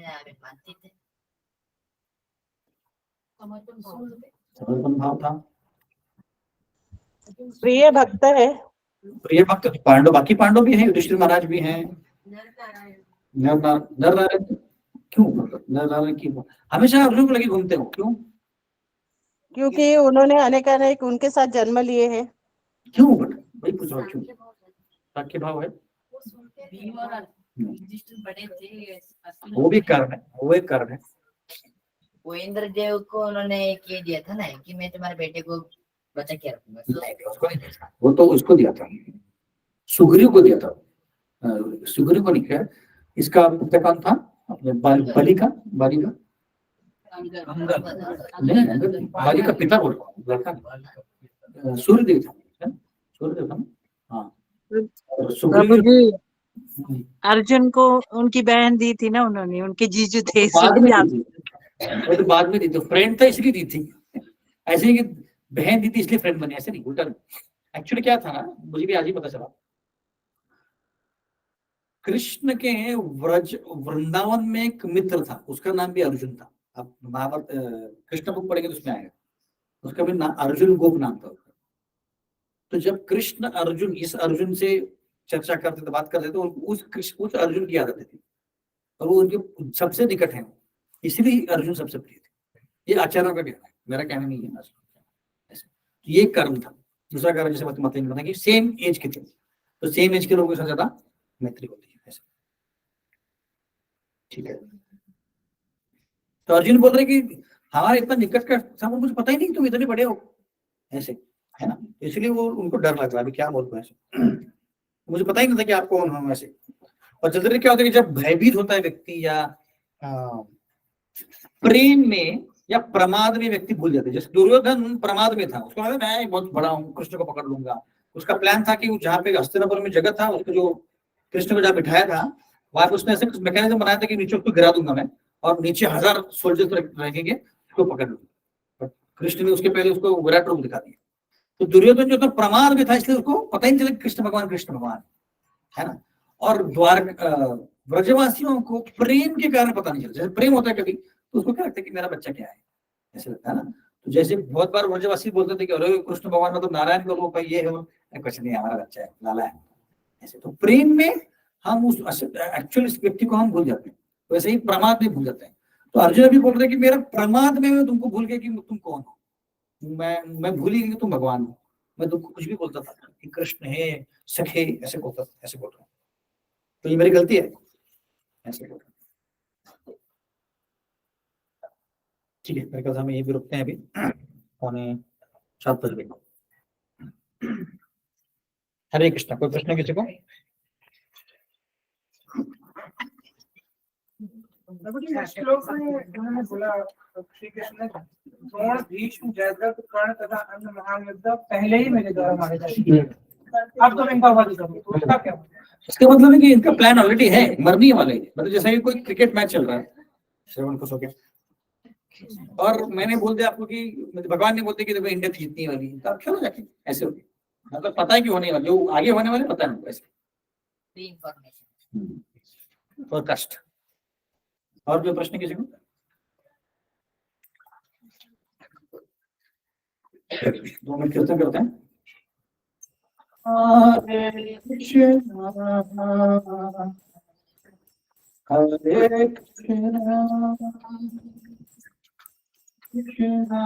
आगे मानते थे, समर्पण भाव था, प्रिय भक्त है। प्रिय भक्त पांडव, बाकी पांडव भी हैं, युधिष्ठिर महाराज भी हैं, नर नारायण। क्यों नर नारायण की हमेशा अर्जुन को लगे घूमते हो, क्यों? क्योंकि उन्होंने अनेक उनके साथ जन्म लिए हैं। क्यों बट भाई पूछ रहा क्यों? ताकि भाव है, बड़े थे, वो भी कारण है, वो एक कारण है। वो इंद्रदेव को उन्होंने ये दिया था ना कि मैं तुम्हारे बेटे को बचा के रखूंगा। उसको नहीं दिया, वो तो उसको दिया था, सुग्रीव को दिया था। सुग्रीव को नहीं किया। इसका पिता कौन था? अपने बलि का नहीं, बलि का पिता बोल लड़का सूर्यदेव था, सूर्यदेव था। हाँ, प्रभु जी, अर्जुन को उनकी बहन दी थी ना उन्होंने, उनके जीजू थे। वो तो बाद में दी, तो फ्रेंड था इसलिए दी थी, ऐसे नहीं कि बहन दी थी इसलिए फ्रेंड बने, ऐसे नहीं, उल्टा। एक्चुअली क्या था ना, मुझे भी आज ही पता चला, कृष्ण के वृंदावन में एक मित्र था, उसका नाम भी अर्जुन था। आप महाभारत कृष्ण बुक पढ़ेंगे तो उसमें आएगा, उसका भी नाम अर्जुन गोप नाम था उसका। तो जब कृष्ण अर्जुन इस अर्जुन से चर्चा करते थे, बात करते थे, तो उस कृष्ण उस अर्जुन की आदत थी और वो उनके सबसे निकट है, इसलिए अर्जुन सबसे प्रिय थे। ये आचार्यों का कहना है, मेरा कहना नहीं है। ऐसे ये कारण था। दूसरा कारण जैसे मत बता कि सेम एज के थे, तो सेम एज के लोगों के साथ ज्यादा मैत्री होती है ऐसे। ठीक है, तो अर्जुन बोल रहे कि हमारे इतना निकट का था, मुझे पता ही नहीं तुम इतने बड़े हो ऐसे, है ना। इसलिए वो उनको डर लग रहा है, अभी क्या बोलते हैं ऐसे, मुझे पता ही नहीं था कि आप कौन हो ऐसे। और जल्दी क्या होता है कि जब भयभीत होता है व्यक्ति या प्रेम में या प्रमाद में व्यक्ति भूल जाते हैं। जैसे दुर्योधन प्रमाद में था, उसको लगा मैं बहुत बड़ा हूँ, कृष्ण को पकड़ लूंगा। उसका प्लान था कि जहाँ पे हस्तिनापुर में जगह था, उसको जो कृष्ण को जहाँ बिठाया था वहां पे उसने ऐसे मैकेनिज्म बनाया था कि नीचे उसको गिरा दूंगा मैं, और नीचे 1000 सोल्जर्स रखेंगे, उसको पकड़ लूंगा। कृष्ण ने उसके पहले उसको विराट रूप दिखा दिया। तो दुर्योधन जो था प्रमाद में था, इसलिए उसको पता ही नहीं चला कृष्ण भगवान है ना। और ब्रजवासियों को प्रेम के कारण पता नहीं चला। जैसे प्रेम होता है कभी, तो उसको क्या लगता है कि मेरा बच्चा क्या है, ऐसे लगता है ना। तो जैसे बहुत बार ब्रजवासी बोलते थे कि अरे कृष्ण भगवान मतलब नारायण का रूप है, ये है, कुछ नहीं, हमारा बच्चा है, लाला है ऐसे। तो प्रेम में हम उस एक्चुअल इस व्यक्ति को हम भूल जाते हैं, वैसे ही प्रमाद में भूल जाते हैं। तो अर्जुन भी बोल रहे कि मेरा प्रमाद में मैं तुमको भूल गया कि तुम कौन हो। मैं भूल ही गई कि तुम भगवान हो। मैं तुमको कुछ भी बोलता था कि कृष्ण है, सखे, ऐसे बोलता था, ऐसे बोल रहा हूँ, तो ये मेरी गलती है, ऐसे बोल रहा हूँ। ठीक है, मेरे ख्याल से हमें ये भी रुकते हैं अभी 6:45 बजे। हरे कृष्णा। कोई प्रश्न किसी को? श्लोक में उन्होंने बोला, श्री कृष्ण ने द्रोण, भीष्म, जयद्रथ, कर्ण तथा अन्य महान योद्धा पहले ही मेरे द्वारा मारे जाएंगे, अब तो इनका वध करो, तो उसका क्या मतलब? इसका मतलब है कि इनका प्लान ऑलरेडी है, मरने वाले हैं। मतलब जैसा कि कोई क्रिकेट मैच चल रहा है, श्रवण खुश हो गया और मैंने बोल दिया आपको कि भगवान ने बोलते कि देखो इंडिया जीतने वाली है, तो आप खेलो जाके, ऐसे हो गया। मतलब पता है कि होने वाले, जो आगे होने वाले पता है ऐसे और कष्ट। और जो प्रश्न किसी को? 2 मिनट कीर्तन करते हैं। हरे कृष्णा हरे कृष्णा कृष्णा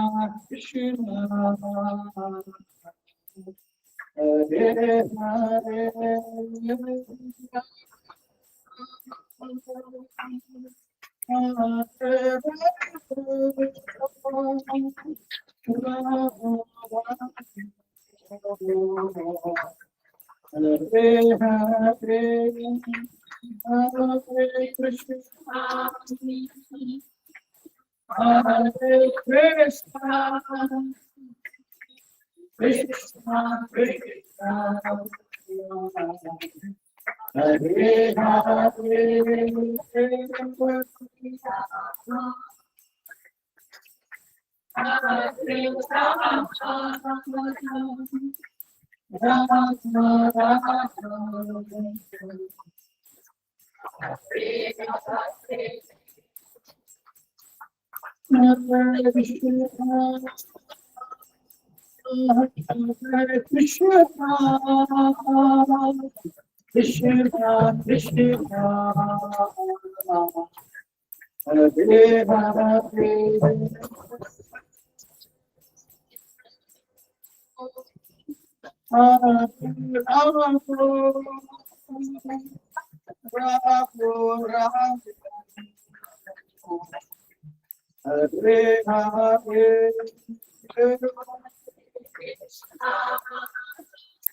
कृष्णा हरे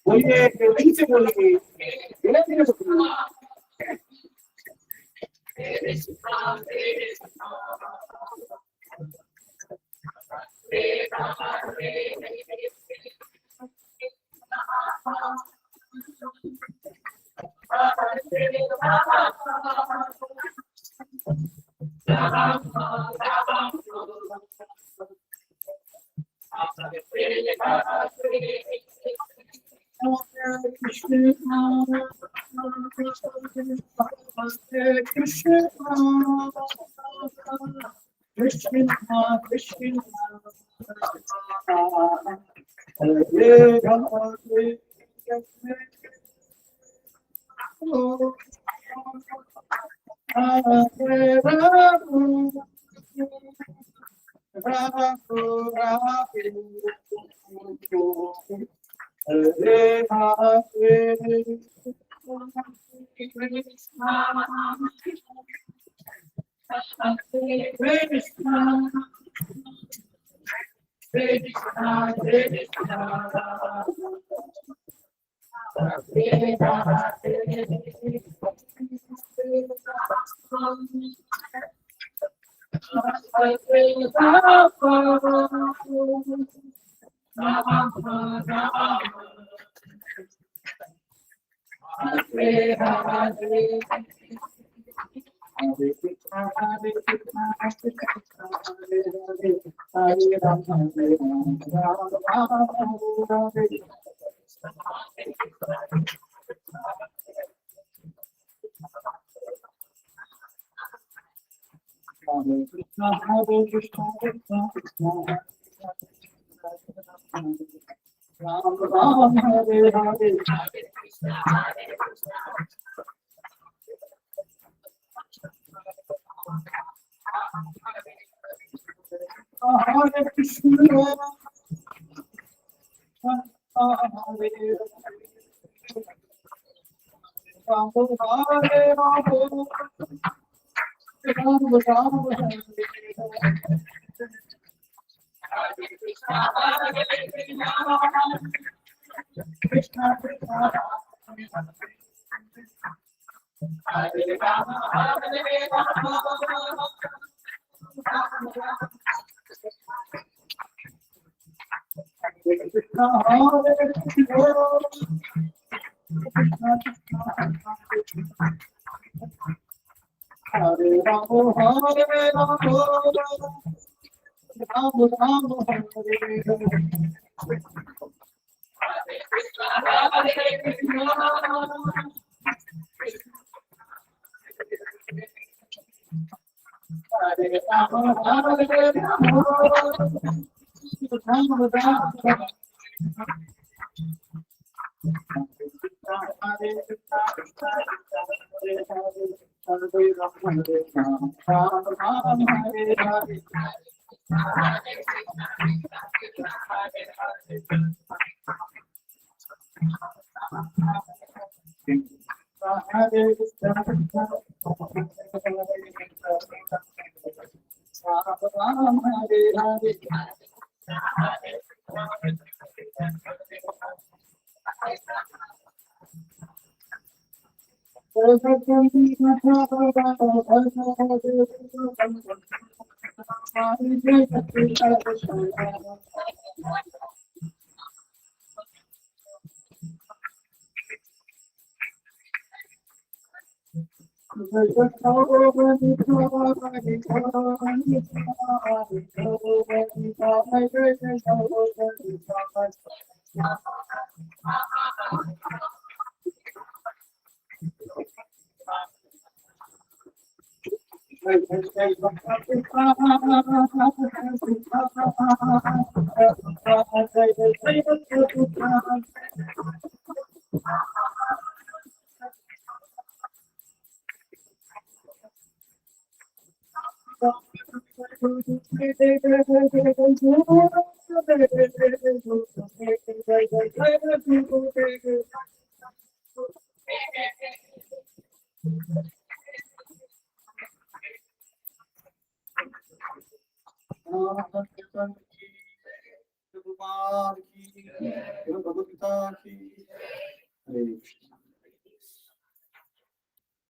बोलिए, तेजी से बोलिए, धीरे धीरे बोलिए। Krishna Krishna Hare Hare Bhagavad Gita की